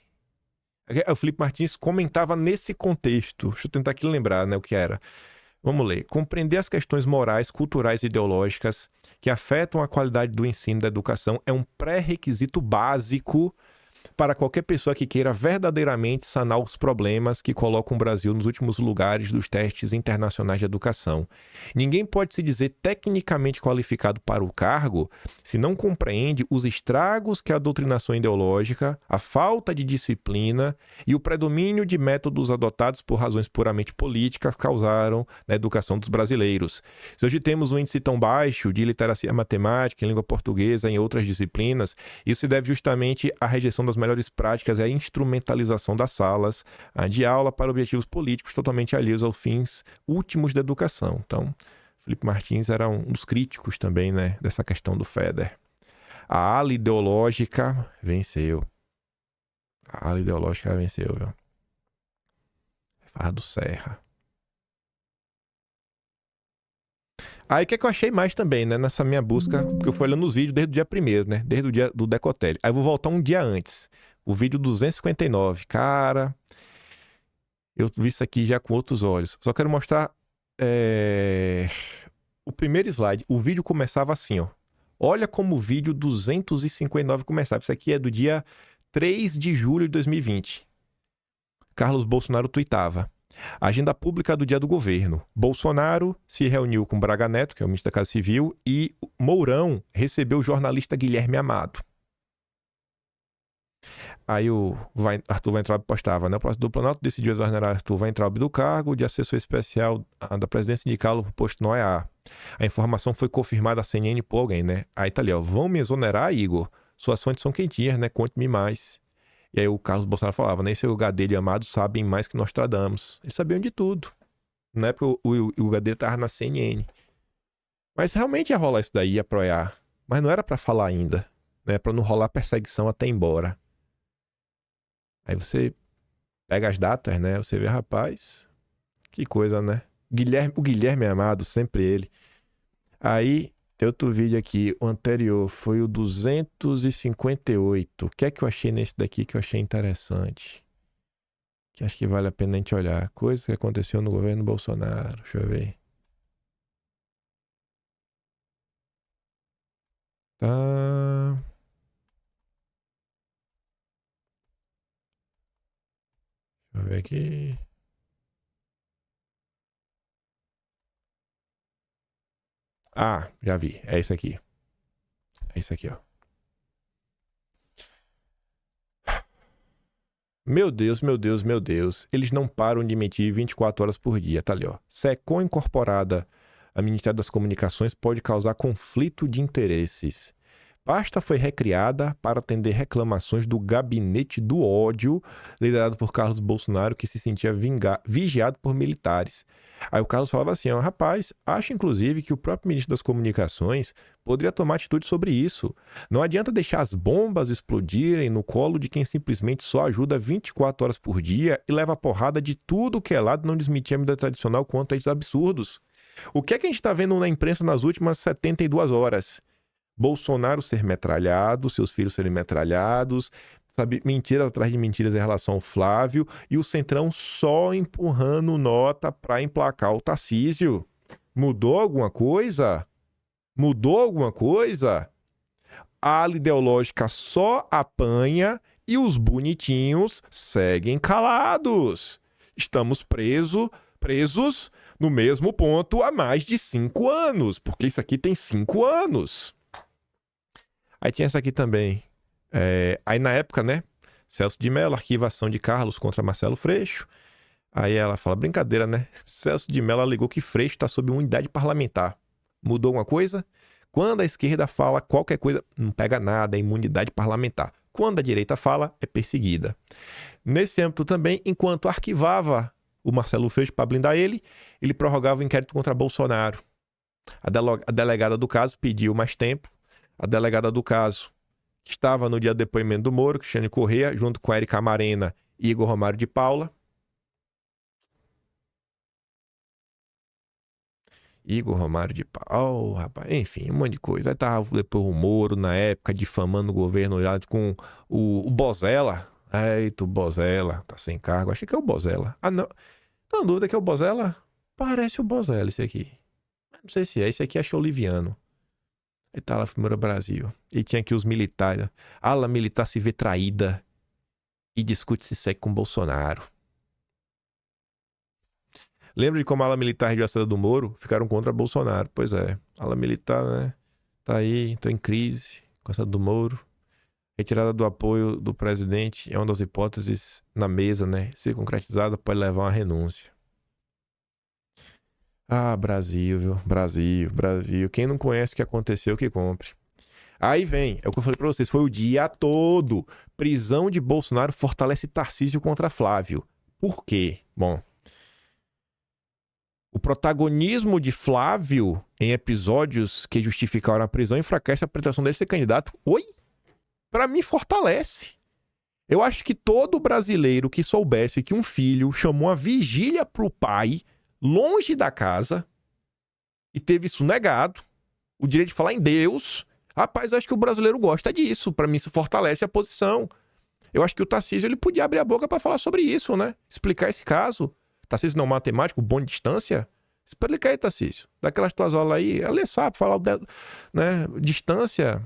Speaker 10: O Felipe Martins comentava nesse contexto. Deixa eu tentar aqui lembrar, né, o que era. Vamos ler. Compreender as questões morais, culturais e ideológicas que afetam a qualidade do ensino e da educação é um pré-requisito básico para qualquer pessoa que queira verdadeiramente sanar os problemas que colocam o Brasil nos últimos lugares dos testes internacionais de educação. Ninguém pode se dizer tecnicamente qualificado para o cargo se não compreende os estragos que a doutrinação ideológica, a falta de disciplina e o predomínio de métodos adotados por razões puramente políticas causaram na educação dos brasileiros. Se hoje temos um índice tão baixo de literacia matemática, em língua portuguesa e em outras disciplinas, isso se deve justamente à rejeição das melhores práticas e a instrumentalização das salas de aula para objetivos políticos totalmente alheios aos fins últimos da educação. Então, Felipe Martins era um dos críticos também, né, dessa questão do Feder. A ala ideológica venceu. A ala ideológica venceu, viu? Fardo Serra. Aí o que eu achei mais também, né, nessa minha busca, porque eu fui olhando os vídeos desde o dia 1º, né, desde o dia do Decotelli. Aí eu vou voltar um dia antes, o vídeo 259. Cara, eu vi isso aqui já com outros olhos. Só quero mostrar o primeiro slide. O vídeo começava assim, ó. Olha como o vídeo 259 começava. Isso aqui é do dia 3 de julho de 2020. Carlos Bolsonaro tuitava. Agenda pública do dia do governo. Bolsonaro se reuniu com Braga Neto, que é o ministro da Casa Civil, e Mourão recebeu o jornalista Guilherme Amado. Aí o Arthur Weintraub postava, né? O próximo do Planalto decidiu exonerar Arthur Weintraub do cargo de assessor especial da presidência indicá-lo para o posto no OEA. A informação foi confirmada à CNN por alguém, né? Aí tá ali, ó. Vão me exonerar, Igor? Suas fontes são quentinhas, né? Conte-me mais. E aí o Carlos Bolsonaro falava, nem seu Gadelha e Amado sabem mais que Nostradamus. Eles sabiam de tudo. Na época o Gadelha tava na CNN. Mas realmente ia rolar isso daí, ia proiar. Mas não era pra falar ainda, né? Pra não rolar perseguição até embora. Aí você pega as datas, né? Você vê, rapaz, que coisa, né? O Guilherme Amado, sempre ele. Aí Tem outro vídeo aqui, o anterior foi o 258. O que é que eu achei nesse daqui que eu achei interessante? Que acho que vale a pena a gente olhar. Coisas que aconteceu no governo Bolsonaro. Deixa eu ver. Tá. Deixa eu ver aqui. Ah, já vi. É isso aqui. É isso aqui, ó. Meu Deus, meu Deus, meu Deus. Eles não param de mentir 24 horas por dia. Tá ali, ó. SECOM incorporada a Ministério das Comunicações pode causar conflito de interesses. Pasta foi recriada para atender reclamações do gabinete do ódio, liderado por Carlos Bolsonaro, que se sentia vigiado por militares. Aí o Carlos falava assim, ó, rapaz, acho inclusive que o próprio ministro das Comunicações poderia tomar atitude sobre isso. Não adianta deixar as bombas explodirem no colo de quem simplesmente só ajuda 24 horas por dia e leva porrada de tudo que é lado, não desmentir a mídia tradicional quanto a esses absurdos. O que é que a gente está vendo na imprensa nas últimas 72 horas? Bolsonaro ser metralhado, seus filhos serem metralhados, sabe, mentiras atrás de mentiras em relação ao Flávio e o Centrão só empurrando nota para emplacar o Tarcísio. Mudou alguma coisa? Mudou alguma coisa? A ala ideológica só apanha e os bonitinhos seguem calados. Estamos presos no mesmo ponto há mais de 5 anos, porque isso aqui tem 5 anos. Aí tinha essa aqui também. Aí na época, né? Celso de Mello, arquivação de Carlos contra Marcelo Freixo. Aí ela fala, brincadeira, né? Celso de Mello alegou que Freixo está sob unidade parlamentar. Mudou alguma coisa? Quando a esquerda fala qualquer coisa, não pega nada, é imunidade parlamentar. Quando a direita fala, é perseguida. Nesse âmbito também, enquanto arquivava o Marcelo Freixo para blindar ele, ele prorrogava o inquérito contra Bolsonaro. A delegada do caso pediu mais tempo. A delegada do caso, que estava no dia do depoimento do Moro, Cristiane Corrêa, junto com Érica Amarena e Igor Romário de Paula. Igor Romário de Paula, oh, rapaz, enfim, um monte de coisa. Aí tava depois o Moro, na época, difamando o governo com o Bozella. Eita, o Bozella, tá sem cargo. Achei que é o Bozella. Ah, não. Tô em dúvida que é o Bozella? Parece o Bozella, esse aqui. Não sei se é, esse aqui acho que é o Liviano. Ele tá lá, Fimura Brasil. E tinha aqui os militares. A ala militar se vê traída e discute se segue com Bolsonaro. Lembra de como a ala militar de saída do Moro ficaram contra Bolsonaro? Pois é, a ala militar, né? Tá aí, tô em crise com essa do Moro. Retirada do apoio do presidente é uma das hipóteses na mesa, né? Se concretizada, pode levar a uma renúncia. Ah, Brasil, viu? Brasil. Quem não conhece o que aconteceu, que compre. Aí vem, é o que eu falei pra vocês, foi o dia todo. Prisão de Bolsonaro fortalece Tarcísio contra Flávio. Por quê? Bom, o protagonismo de Flávio em episódios que justificaram a prisão enfraquece a pretensão dele ser candidato. Oi? Pra mim, fortalece. Eu acho que todo brasileiro que soubesse que um filho chamou uma vigília pro pai longe da casa e teve isso negado, o direito de falar em Deus, rapaz, eu acho que o brasileiro gosta disso. Pra mim, isso fortalece a posição. Eu acho que o Tarcísio, ele podia abrir a boca pra falar sobre isso, né? Explicar esse caso. Tarcísio não é matemático, bom de distância. Explica aí, Tarcísio. Daquelas tuas aulas aí, ele sabe falar, né? Distância,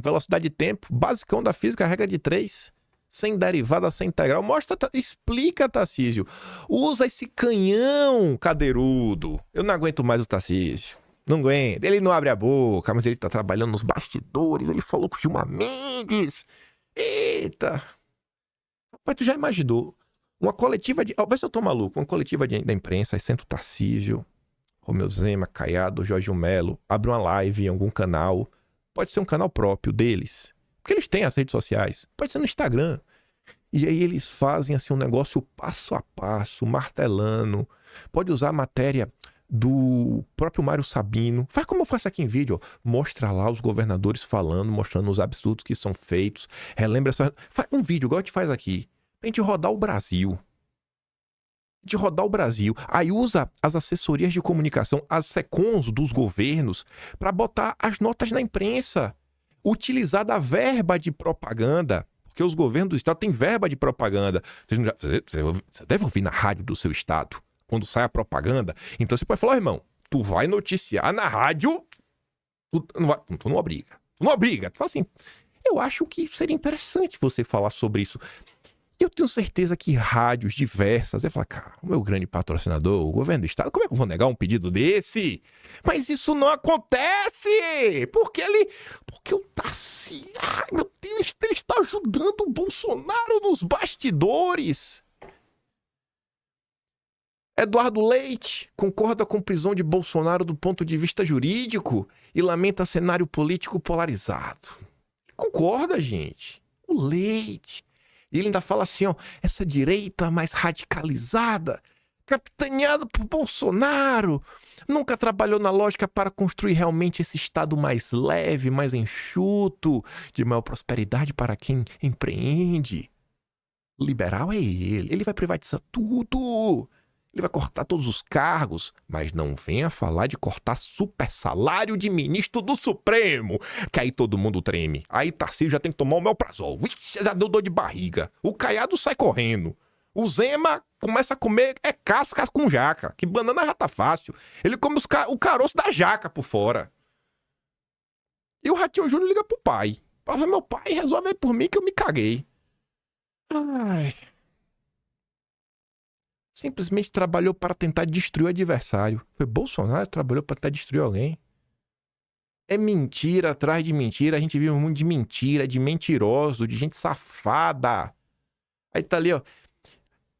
Speaker 10: velocidade de tempo, basicão da física, regra de 3. Sem derivada, sem integral. Mostra, explica, Tarcísio. Usa esse canhão cadeirudo. Eu não aguento mais o Tarcísio. Não aguento. Ele não abre a boca, mas ele tá trabalhando nos bastidores. Ele falou com o Gilmar Mendes. Eita. Rapaz, tu já imaginou? Uma coletiva de... Vai se eu tô maluco. Uma coletiva da imprensa. Aí senta o Tarcísio, Romeu Zema, Caiado, Jorge Melo. Abre uma live em algum canal. Pode ser um canal próprio deles. Porque eles têm as redes sociais. Pode ser no Instagram. E aí eles fazem assim um negócio passo a passo, martelando. Pode usar a matéria do próprio Mário Sabino. Faz como eu faço aqui em vídeo. Ó. Mostra lá os governadores falando, mostrando os absurdos que são feitos. Relembra só. Faz um vídeo igual a gente faz aqui. Pra gente rodar o Brasil. de rodar o Brasil. Aí usa as assessorias de comunicação, as SECOMs dos governos, para botar as notas na imprensa. Utilizar da verba de propaganda, porque os governos do estado têm verba de propaganda. Você deve ouvir na rádio do seu estado, quando sai a propaganda. Então você pode falar, irmão, tu vai noticiar na rádio, tu não obriga. Tu não obriga. Tu fala assim, eu acho que seria interessante você falar sobre isso. E eu tenho certeza que rádios diversas, vai falar, cara, o meu grande patrocinador, o governo do estado, como é que eu vou negar um pedido desse? Mas isso não acontece! Porque o Tarcísio, ai meu Deus, ele está ajudando o Bolsonaro nos bastidores. Eduardo Leite concorda com prisão de Bolsonaro do ponto de vista jurídico e lamenta cenário político polarizado. Concorda, gente? O Leite. E ele ainda fala assim, ó, essa direita mais radicalizada, capitaneada por Bolsonaro, nunca trabalhou na lógica para construir realmente esse estado mais leve, mais enxuto, de maior prosperidade para quem empreende. O liberal é ele vai privatizar tudo. Ele vai cortar todos os cargos, mas não venha falar de cortar super salário de ministro do Supremo, que aí todo mundo treme. Aí Tarcísio já tem que tomar o Melprazol. Vixe, já deu dor de barriga. O Caiado sai correndo. O Zema começa a comer casca com jaca, que banana já tá fácil. Ele come o caroço da jaca por fora. E o Ratinho Júnior liga pro pai. Fala, meu pai, resolve aí por mim que eu me caguei. Ai... Simplesmente trabalhou para tentar destruir o adversário. Foi Bolsonaro que trabalhou para tentar destruir alguém. É mentira atrás de mentira. A gente vive um mundo de mentira, de mentiroso, de gente safada. Aí tá ali, ó.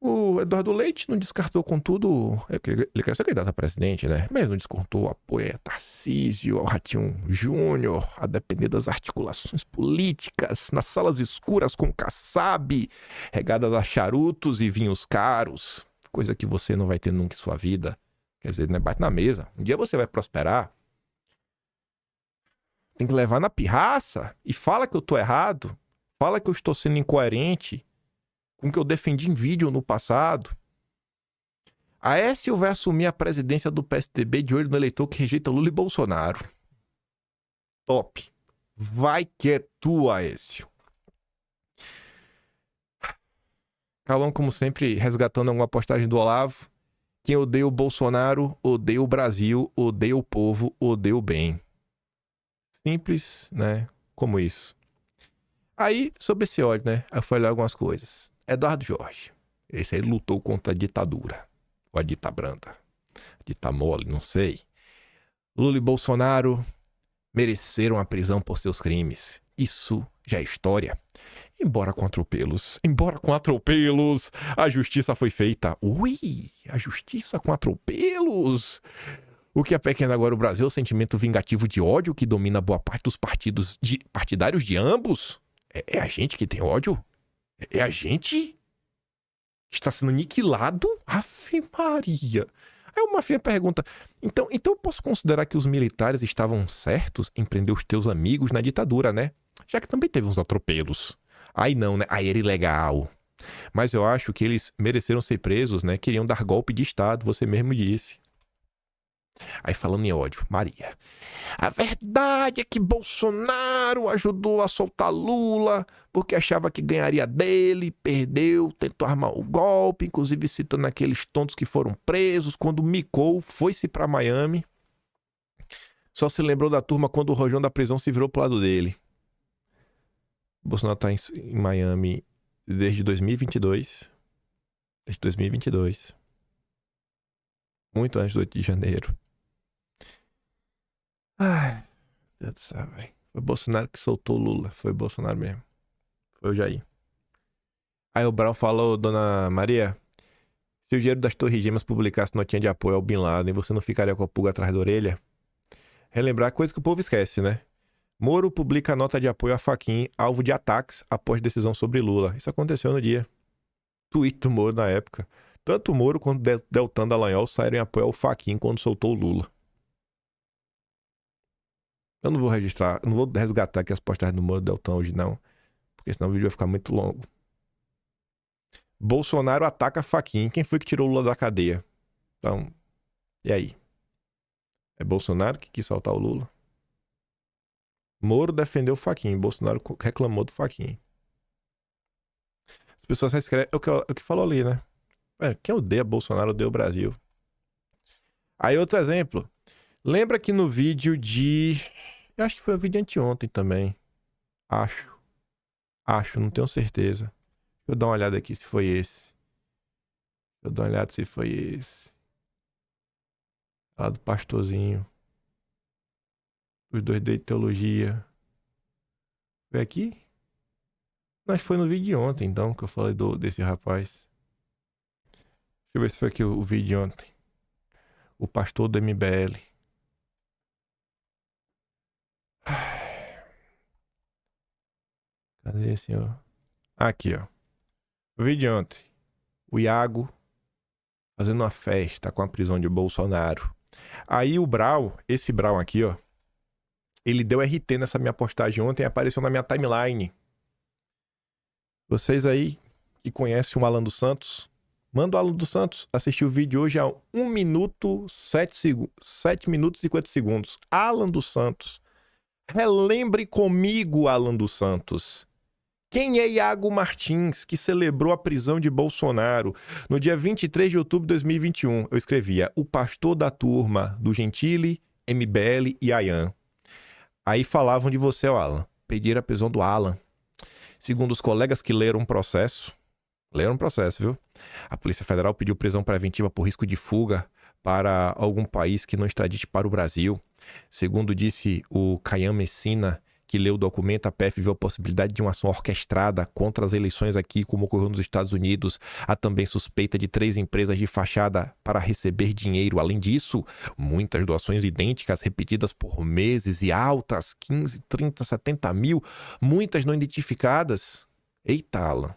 Speaker 10: O Eduardo Leite não descartou, contudo... Ele quer ser candidato a presidente, né? Mas ele não descartou o apoio a Tarcísio, ao Ratinho Júnior, a depender das articulações políticas, nas salas escuras com Kassab, regadas a charutos e vinhos caros. Coisa que você não vai ter nunca em sua vida. Quer dizer, né? Bate na mesa. Um dia você vai prosperar. Tem que levar na pirraça e fala que eu tô errado. Fala que eu estou sendo incoerente com o que eu defendi em vídeo no passado. Aécio vai assumir a presidência do PSDB de olho no eleitor que rejeita Lula e Bolsonaro. Top. Vai que é tu, Aécio. Calão, como sempre, resgatando alguma postagem do Olavo. Quem odeia o Bolsonaro, odeia o Brasil, odeia o povo, odeia o bem. Simples, né? Como isso. Aí, sobre esse ódio, né? Eu fui olhar algumas coisas. Eduardo Jorge. Esse aí lutou contra a ditadura. Ou a dita branda. Dita mole, não sei. Lula e Bolsonaro mereceram a prisão por seus crimes. Isso já é história. Embora com atropelos, a justiça foi feita. Ui, a justiça com atropelos. O que é pequeno agora o Brasil é o sentimento vingativo de ódio que domina boa parte dos partidários de ambos. É a gente que tem ódio? É a gente que está sendo aniquilado? Ave Maria. Aí uma filha pergunta, então eu posso considerar que os militares estavam certos em prender os teus amigos na ditadura, né? Já que também teve uns atropelos. Aí não, né? Aí era ilegal. Mas eu acho que eles mereceram ser presos, né? Queriam dar golpe de Estado, você mesmo disse. Aí falando em ódio, Maria. A verdade é que Bolsonaro ajudou a soltar Lula porque achava que ganharia dele, perdeu, tentou armar o golpe, inclusive citando aqueles tontos que foram presos quando micou, foi-se pra Miami. Só se lembrou da turma quando o rojão da prisão se virou pro lado dele. Bolsonaro tá em Miami desde 2022. Desde 2022. Muito antes do 8 de janeiro. Ai, Deus do céu, velho. Foi Bolsonaro que soltou o Lula. Foi Bolsonaro mesmo. Foi o Jair. Aí o Brown falou, dona Maria, se o dinheiro das Torres Gêmeas publicasse notinha de apoio ao Bin Laden, você não ficaria com a pulga atrás da orelha? Relembrar coisa que o povo esquece, né? Moro publica nota de apoio a Fachin, alvo de ataques após decisão sobre Lula. Isso aconteceu no dia. Tweet do Moro na época. Tanto o Moro quanto Deltan Dallagnol saíram em apoio ao Fachin quando soltou o Lula. Eu não vou registrar, não vou resgatar aqui as postagens do Moro e Deltan hoje não, porque senão o vídeo vai ficar muito longo. Bolsonaro ataca Fachin. Quem foi que tirou o Lula da cadeia? Então, e aí? É Bolsonaro que quis soltar o Lula? Moro defendeu o Fachin. Bolsonaro reclamou do Fachin. As pessoas escrevem... É o que falou ali, né? Quem odeia Bolsonaro odeia o Brasil. Aí outro exemplo. Lembra que no vídeo de... Eu acho que foi o vídeo de anteontem também. Acho, não tenho certeza. Deixa eu dar uma olhada aqui se foi esse. Lá do pastorzinho. Os dois de teologia. Foi aqui? Mas foi no vídeo de ontem, então, que eu falei desse rapaz. Deixa eu ver se foi aqui o vídeo de ontem. O pastor do MBL. Cadê, senhor? Aqui, ó. O vídeo de ontem. O Iago fazendo uma festa com a prisão de Bolsonaro. Aí o Brau, esse Brau aqui, ó. Ele deu RT nessa minha postagem ontem e apareceu na minha timeline. Vocês aí que conhecem o Alan dos Santos, manda o Alan dos Santos assistir o vídeo hoje a 1 minuto 7 minutos e 50 segundos. Alan dos Santos. Relembre comigo, Alan dos Santos. Quem é Iago Martins, que celebrou a prisão de Bolsonaro? No dia 23 de outubro de 2021, eu escrevia o pastor da turma do Gentili, MBL e Ayan. Aí falavam de você, Alan. Pediram a prisão do Alan. Segundo os colegas que leram um processo, viu? A Polícia Federal pediu prisão preventiva por risco de fuga para algum país que não extradite para o Brasil. Segundo disse o Caian Messina, que leu o documento, a PF viu a possibilidade de uma ação orquestrada contra as eleições aqui, como ocorreu nos Estados Unidos. Há também suspeita de 3 empresas de fachada para receber dinheiro. Além disso, muitas doações idênticas repetidas por meses e altas, 15, 30, 70 mil, muitas não identificadas. Eita, Alan.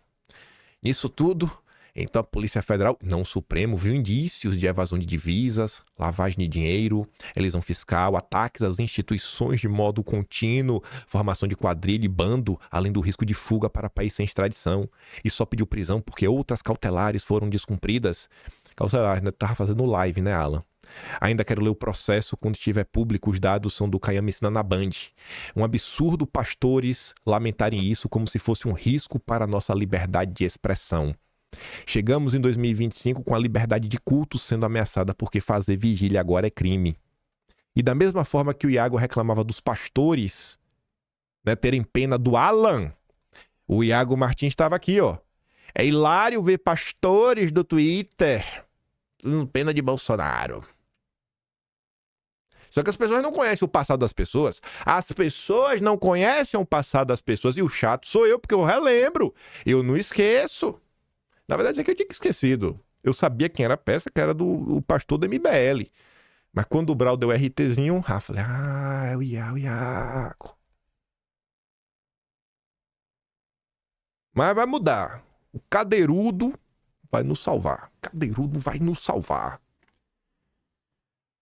Speaker 10: Nisso tudo, então a Polícia Federal, não o Supremo, viu indícios de evasão de divisas, lavagem de dinheiro, elisão fiscal, ataques às instituições de modo contínuo, formação de quadrilha e bando, além do risco de fuga para país sem extradição. E só pediu prisão porque outras cautelares foram descumpridas. Cautelares, né? Tava fazendo live, né, Alan? Ainda quero ler o processo quando estiver público. Os dados são do Caian Messina na Band. Um absurdo pastores lamentarem isso como se fosse um risco para a nossa liberdade de expressão. Chegamos em 2025 com a liberdade de culto sendo ameaçada porque fazer vigília agora é crime. E da mesma forma que o Iago reclamava dos pastores, né, terem pena do Alan, o Iago Martins estava aqui, ó. É hilário ver pastores do Twitter tendo pena de Bolsonaro. Só que as pessoas não conhecem o passado das pessoas. As pessoas não conhecem o passado das pessoas. E o chato sou eu, porque eu relembro. Eu não esqueço. Na verdade é que eu tinha esquecido. Eu sabia quem era a peça, que era do pastor do MBL. Mas quando o Brau deu RTzinho, eu falei, é o Iago. Mas vai mudar. O Cadeirudo vai nos salvar. Cadeirudo vai nos salvar.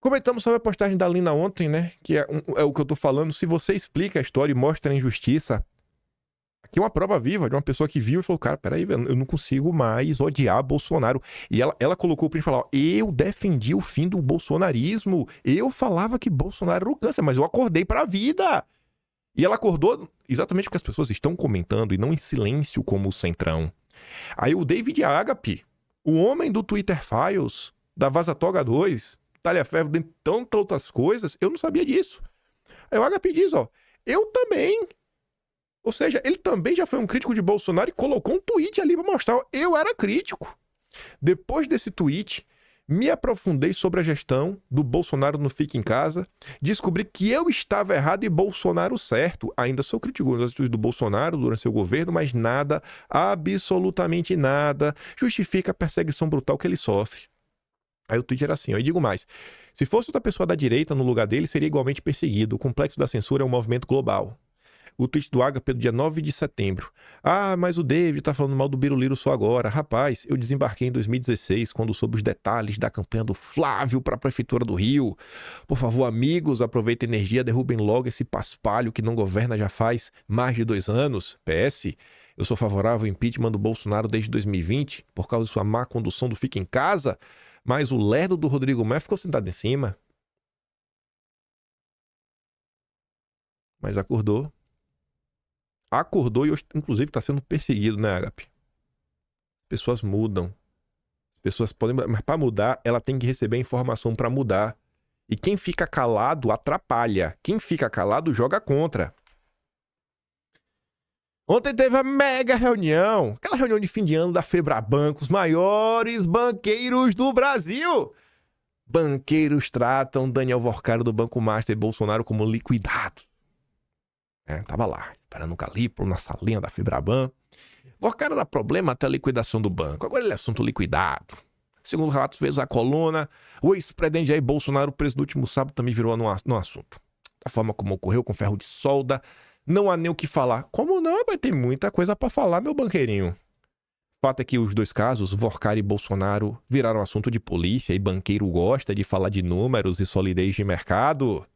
Speaker 10: Comentamos sobre a postagem da Lina ontem, né? Que é o que eu tô falando. Se você explica a história e mostra a injustiça, aqui é uma prova viva de uma pessoa que viu e falou, cara, peraí, eu não consigo mais odiar Bolsonaro. E ela colocou o print e falou, eu defendi o fim do bolsonarismo. Eu falava que Bolsonaro era o câncer, mas eu acordei pra vida. E ela acordou exatamente porque as pessoas estão comentando e não em silêncio como o Centrão. Aí o David Agape, o homem do Twitter Files, da Vazatoga 2, Talhaferro, dentre tantas outras coisas, eu não sabia disso. Aí o Agape diz, ó, eu também. Ou seja, ele também já foi um crítico de Bolsonaro e colocou um tweet ali pra mostrar, ó, eu era crítico. Depois desse tweet, me aprofundei sobre a gestão do Bolsonaro no Fica em Casa, descobri que eu estava errado e Bolsonaro certo. Ainda sou crítico das atitudes do Bolsonaro durante seu governo, mas nada, absolutamente nada, justifica a perseguição brutal que ele sofre. Aí o tweet era assim, ó, e digo mais, se fosse outra pessoa da direita no lugar dele, seria igualmente perseguido. O complexo da censura é um movimento global. O tweet do Agape do dia 9 de setembro. Ah, mas o David tá falando mal do Biruliro só agora. Rapaz, eu desembarquei em 2016, quando soube os detalhes da campanha do Flávio para a Prefeitura do Rio. Por favor, amigos, aproveitem a energia, derrubem logo esse paspalho que não governa já faz mais de 2 anos. PS, Eu sou favorável ao impeachment do Bolsonaro desde 2020, por causa de sua má condução do Fica em Casa, mas o lerdo do Rodrigo Maia ficou sentado em cima. Mas acordou. Acordou e hoje, inclusive, está sendo perseguido, né, Agape? Pessoas mudam. As pessoas podem... Mas para mudar, ela tem que receber informação para mudar. E quem fica calado atrapalha. Quem fica calado joga contra. Ontem teve a mega reunião. Aquela reunião de fim de ano da Febraban, os maiores banqueiros do Brasil. Banqueiros tratam Daniel Vorcaro do Banco Master e Bolsonaro como liquidado. Tava lá, esperando o Calipro na salinha da Febraban. Vorcaro era problema até a liquidação do banco. Agora ele é assunto liquidado. Segundo relatos fez a coluna, o ex-presidente Jair Bolsonaro, preso no último sábado, também virou no assunto. Da forma como ocorreu com ferro de solda, não há nem o que falar. Como não? Vai ter muita coisa pra falar, meu banqueirinho. O fato é que os dois casos, Vorcaro e Bolsonaro, viraram assunto de polícia e banqueiro gosta de falar de números e solidez de mercado.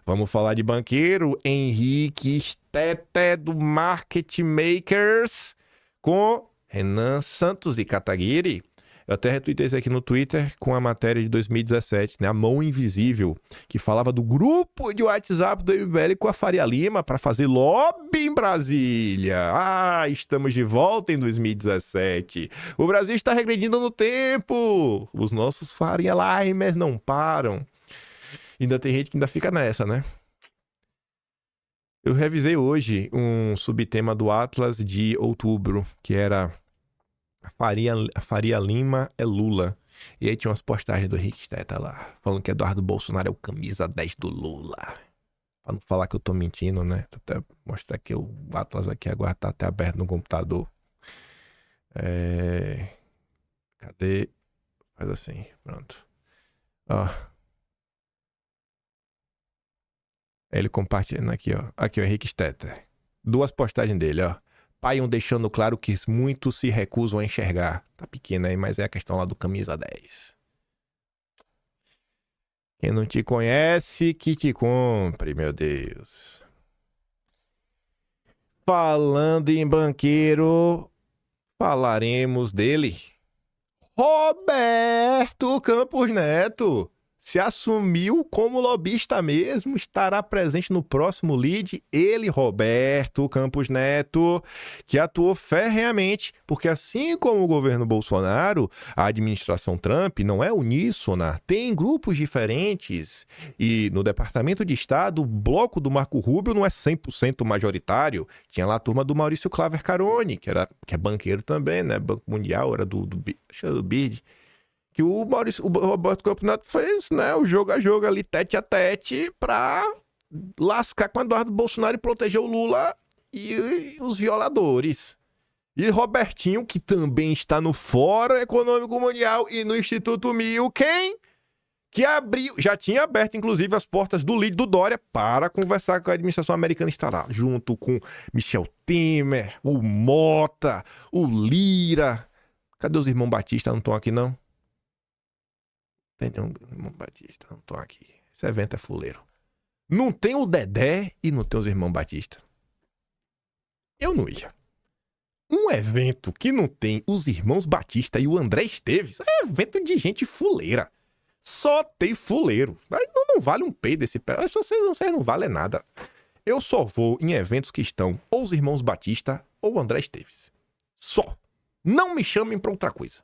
Speaker 10: Vamos falar de banqueiro Henrique Stetter do Market Makers com Renan Santos de Kataguiri. Eu até retuitei isso aqui no Twitter com a matéria de 2017, né? A Mão Invisível, que falava do grupo de WhatsApp do MBL com a Faria Lima para fazer lobby em Brasília. Ah, estamos de volta em 2017. O Brasil está regredindo no tempo. Os nossos Faria Limers não param. Ainda tem gente que ainda fica nessa, né? Eu revisei hoje um subtema do Atlas de outubro, que era a Faria Lima é Lula. E aí tinha umas postagens do Henrique Stetter lá, falando que Eduardo Bolsonaro é o camisa 10 do Lula. Pra não falar que eu tô mentindo, né? Vou até mostrar que o Atlas aqui agora tá até aberto no computador. Cadê? Faz assim, pronto. Ó. Ele compartilhando aqui, ó. Aqui, o Henrique Stetter. Duas postagens dele, ó. Pai deixando claro que muitos se recusam a enxergar. Tá pequeno aí, mas é a questão lá do camisa 10. Quem não te conhece, que te compre, meu Deus. Falando em banqueiro, falaremos dele. Roberto Campos Neto. Se assumiu como lobista mesmo, estará presente no próximo lead. Ele, Roberto Campos Neto, que atuou ferreamente, porque assim como o governo Bolsonaro, a administração Trump não é uníssona, tem grupos diferentes. E no Departamento de Estado, o bloco do Marco Rubio não é 100% majoritário. Tinha lá a turma do Maurício Claver Carone, que é banqueiro também, né? Banco Mundial, era do BID. Que o Roberto Campos Neto fez, né, o jogo a jogo ali, tete a tete, pra lascar com o Eduardo Bolsonaro e proteger o Lula e os violadores. E Robertinho, que também está no Fórum Econômico Mundial e no Instituto Milken, que abriu, já tinha aberto, inclusive, as portas do lead do Dória para conversar com a administração americana, estará junto com Michel Temer, o Mota, o Lira. Cadê os irmãos Batista? Não estão aqui, não? Tem nenhum irmão Batista, não tô aqui. Esse evento é fuleiro. Não tem o Dedé e não tem os irmãos Batista. Eu não ia. Um evento que não tem os irmãos Batista e o André Esteves é evento de gente fuleira. Só tem fuleiro. Não vale um peido desse pé. Vocês não valem nada. Eu só vou em eventos que estão ou os irmãos Batista ou o André Esteves. Só. Não me chamem pra outra coisa.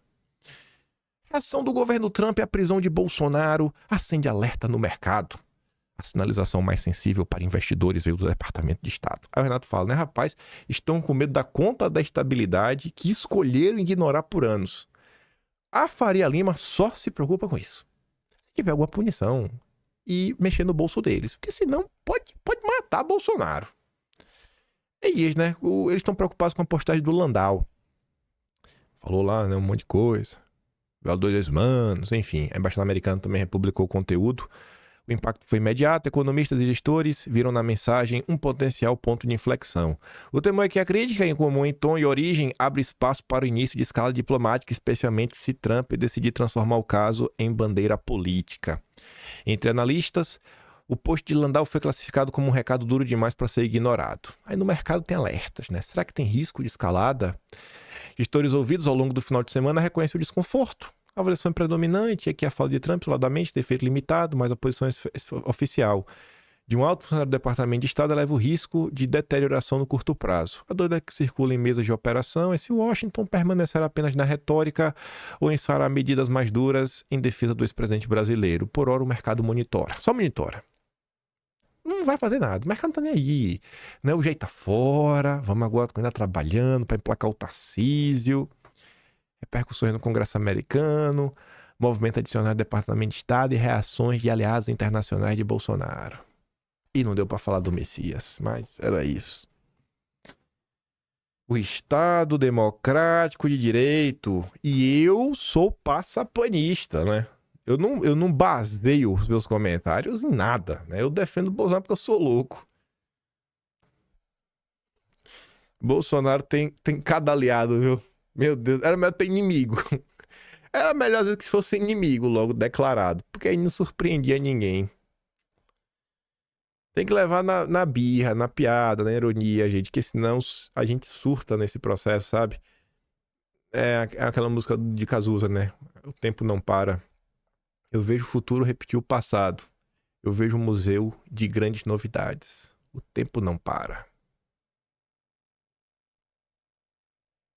Speaker 10: A ação do governo Trump e a prisão de Bolsonaro acende alerta no mercado. A sinalização mais sensível para investidores veio do Departamento de Estado. Aí o Renato fala, né, rapaz, estão com medo da conta da estabilidade que escolheram ignorar por anos. A Faria Lima só se preocupa com isso. Se tiver alguma punição e mexer no bolso deles, porque senão pode matar Bolsonaro. E diz, né, eles estão preocupados com a postagem do Landau. Falou lá, né, um monte de coisa. Violadores humanos, enfim. A Embaixada Americana também republicou o conteúdo. O impacto foi imediato. Economistas e gestores viram na mensagem um potencial ponto de inflexão. O temor é que a crítica, em comum em tom e origem, abre espaço para o início de escala diplomática, especialmente se Trump decidir transformar o caso em bandeira política. Entre analistas, O post de Landau foi classificado como um recado duro demais para ser ignorado. Aí no mercado tem alertas, né? Será que tem risco de escalada? Gestores ouvidos ao longo do final de semana reconhecem o desconforto. A avaliação predominante é que a fala de Trump, isoladamente, tem efeito limitado, mas a posição oficial de um alto funcionário do Departamento de Estado eleva o risco de deterioração no curto prazo. A dúvida que circula em mesas de operação é se Washington permanecerá apenas na retórica ou ensaiará medidas mais duras em defesa do ex-presidente brasileiro. Por hora, o mercado monitora. Só monitora. Não vai fazer nada. O mercado não tá nem aí. Né? O jeito tá fora. Vamos agora continuar trabalhando para emplacar o Tarcísio. Repercussões no Congresso americano. Movimento adicional do Departamento de Estado e reações de aliados internacionais de Bolsonaro. E não deu para falar do Messias, mas era isso. O Estado Democrático de Direito. E eu sou passapanista, né? Eu não baseio os meus comentários em nada, né? Eu defendo o Bolsonaro porque eu sou louco. Bolsonaro tem cada aliado, viu? Meu Deus, era melhor ter inimigo. Era melhor às vezes que fosse inimigo logo declarado, porque aí não surpreendia ninguém. Tem que levar na birra, na piada, na ironia, gente, que senão a gente surta nesse processo, sabe? É aquela música de Cazuza, né? O tempo não para. Eu vejo o futuro repetir o passado. Eu vejo um museu de grandes novidades. O tempo não para.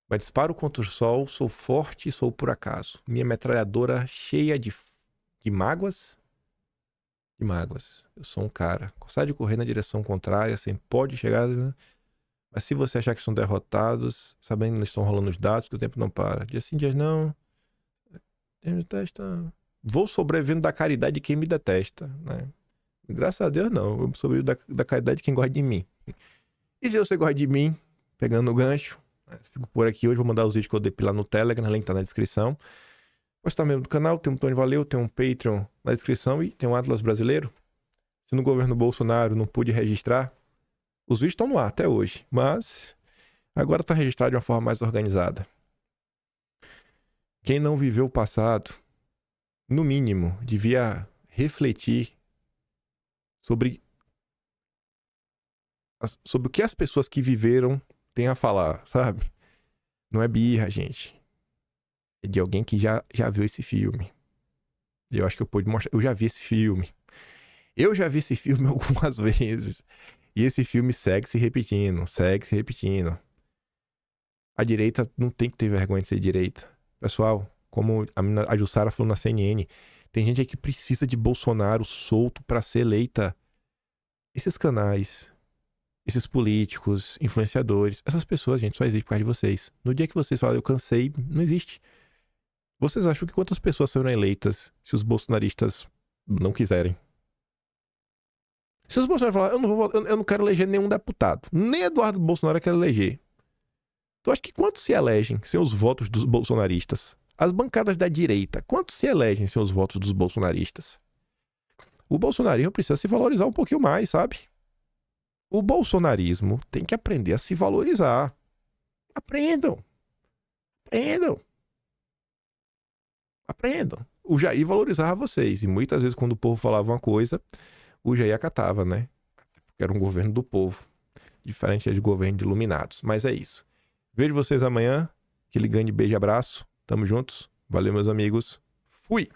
Speaker 10: Mas disparo contra o sol, sou forte e sou por acaso. Minha metralhadora cheia de mágoas. De mágoas. Eu sou um cara. Gostar de correr na direção contrária, sem pode chegar. Mas se você achar que estão derrotados, sabendo que não estão rolando os dados, que o tempo não para. Dia sim, dias não. Vou sobrevivendo da caridade de quem me detesta, né? Graças a Deus, não. Eu sobrevivo da caridade de quem gosta de mim. E se você gosta de mim, pegando o gancho, fico por aqui hoje. Vou mandar os vídeos que eu dei lá no Telegram, o link tá na descrição. Gostar mesmo do canal, tem um Tony Valeu, tem um Patreon na descrição e tem um Atlas Brasileiro. Se no governo Bolsonaro não pude registrar, os vídeos estão no ar até hoje, mas agora está registrado de uma forma mais organizada. Quem não viveu o passado, no mínimo, devia refletir sobre o que as pessoas que viveram têm a falar, sabe? Não é birra, gente. É de alguém que já viu esse filme. Eu acho que eu pude mostrar. Eu já vi esse filme. Eu já vi esse filme algumas vezes. E esse filme segue se repetindo. Segue se repetindo. A direita não tem que ter vergonha de ser direita. Pessoal, como a Jussara falou na CNN, tem gente aí que precisa de Bolsonaro solto para ser eleita. Esses canais, esses políticos, influenciadores, essas pessoas, gente, só existem por causa de vocês. No dia que vocês falam, eu cansei, não existe. Vocês acham que quantas pessoas serão eleitas se os bolsonaristas não quiserem? Se os bolsonaristas falarem, eu não quero eleger nenhum deputado, nem Eduardo Bolsonaro eu quero eleger. Tu acha que quantos se elegem sem os votos dos bolsonaristas? As bancadas da direita, quantos se elegem sem os votos dos bolsonaristas? O bolsonarismo precisa se valorizar um pouquinho mais, sabe? O bolsonarismo tem que aprender a se valorizar. Aprendam. Aprendam. Aprendam. O Jair valorizava vocês. E muitas vezes quando o povo falava uma coisa, o Jair acatava, né? Porque era um governo do povo. Diferente de governo de iluminados. Mas é isso. Vejo vocês amanhã. Aquele grande beijo e abraço. Tamo juntos. Valeu, meus amigos. Fui!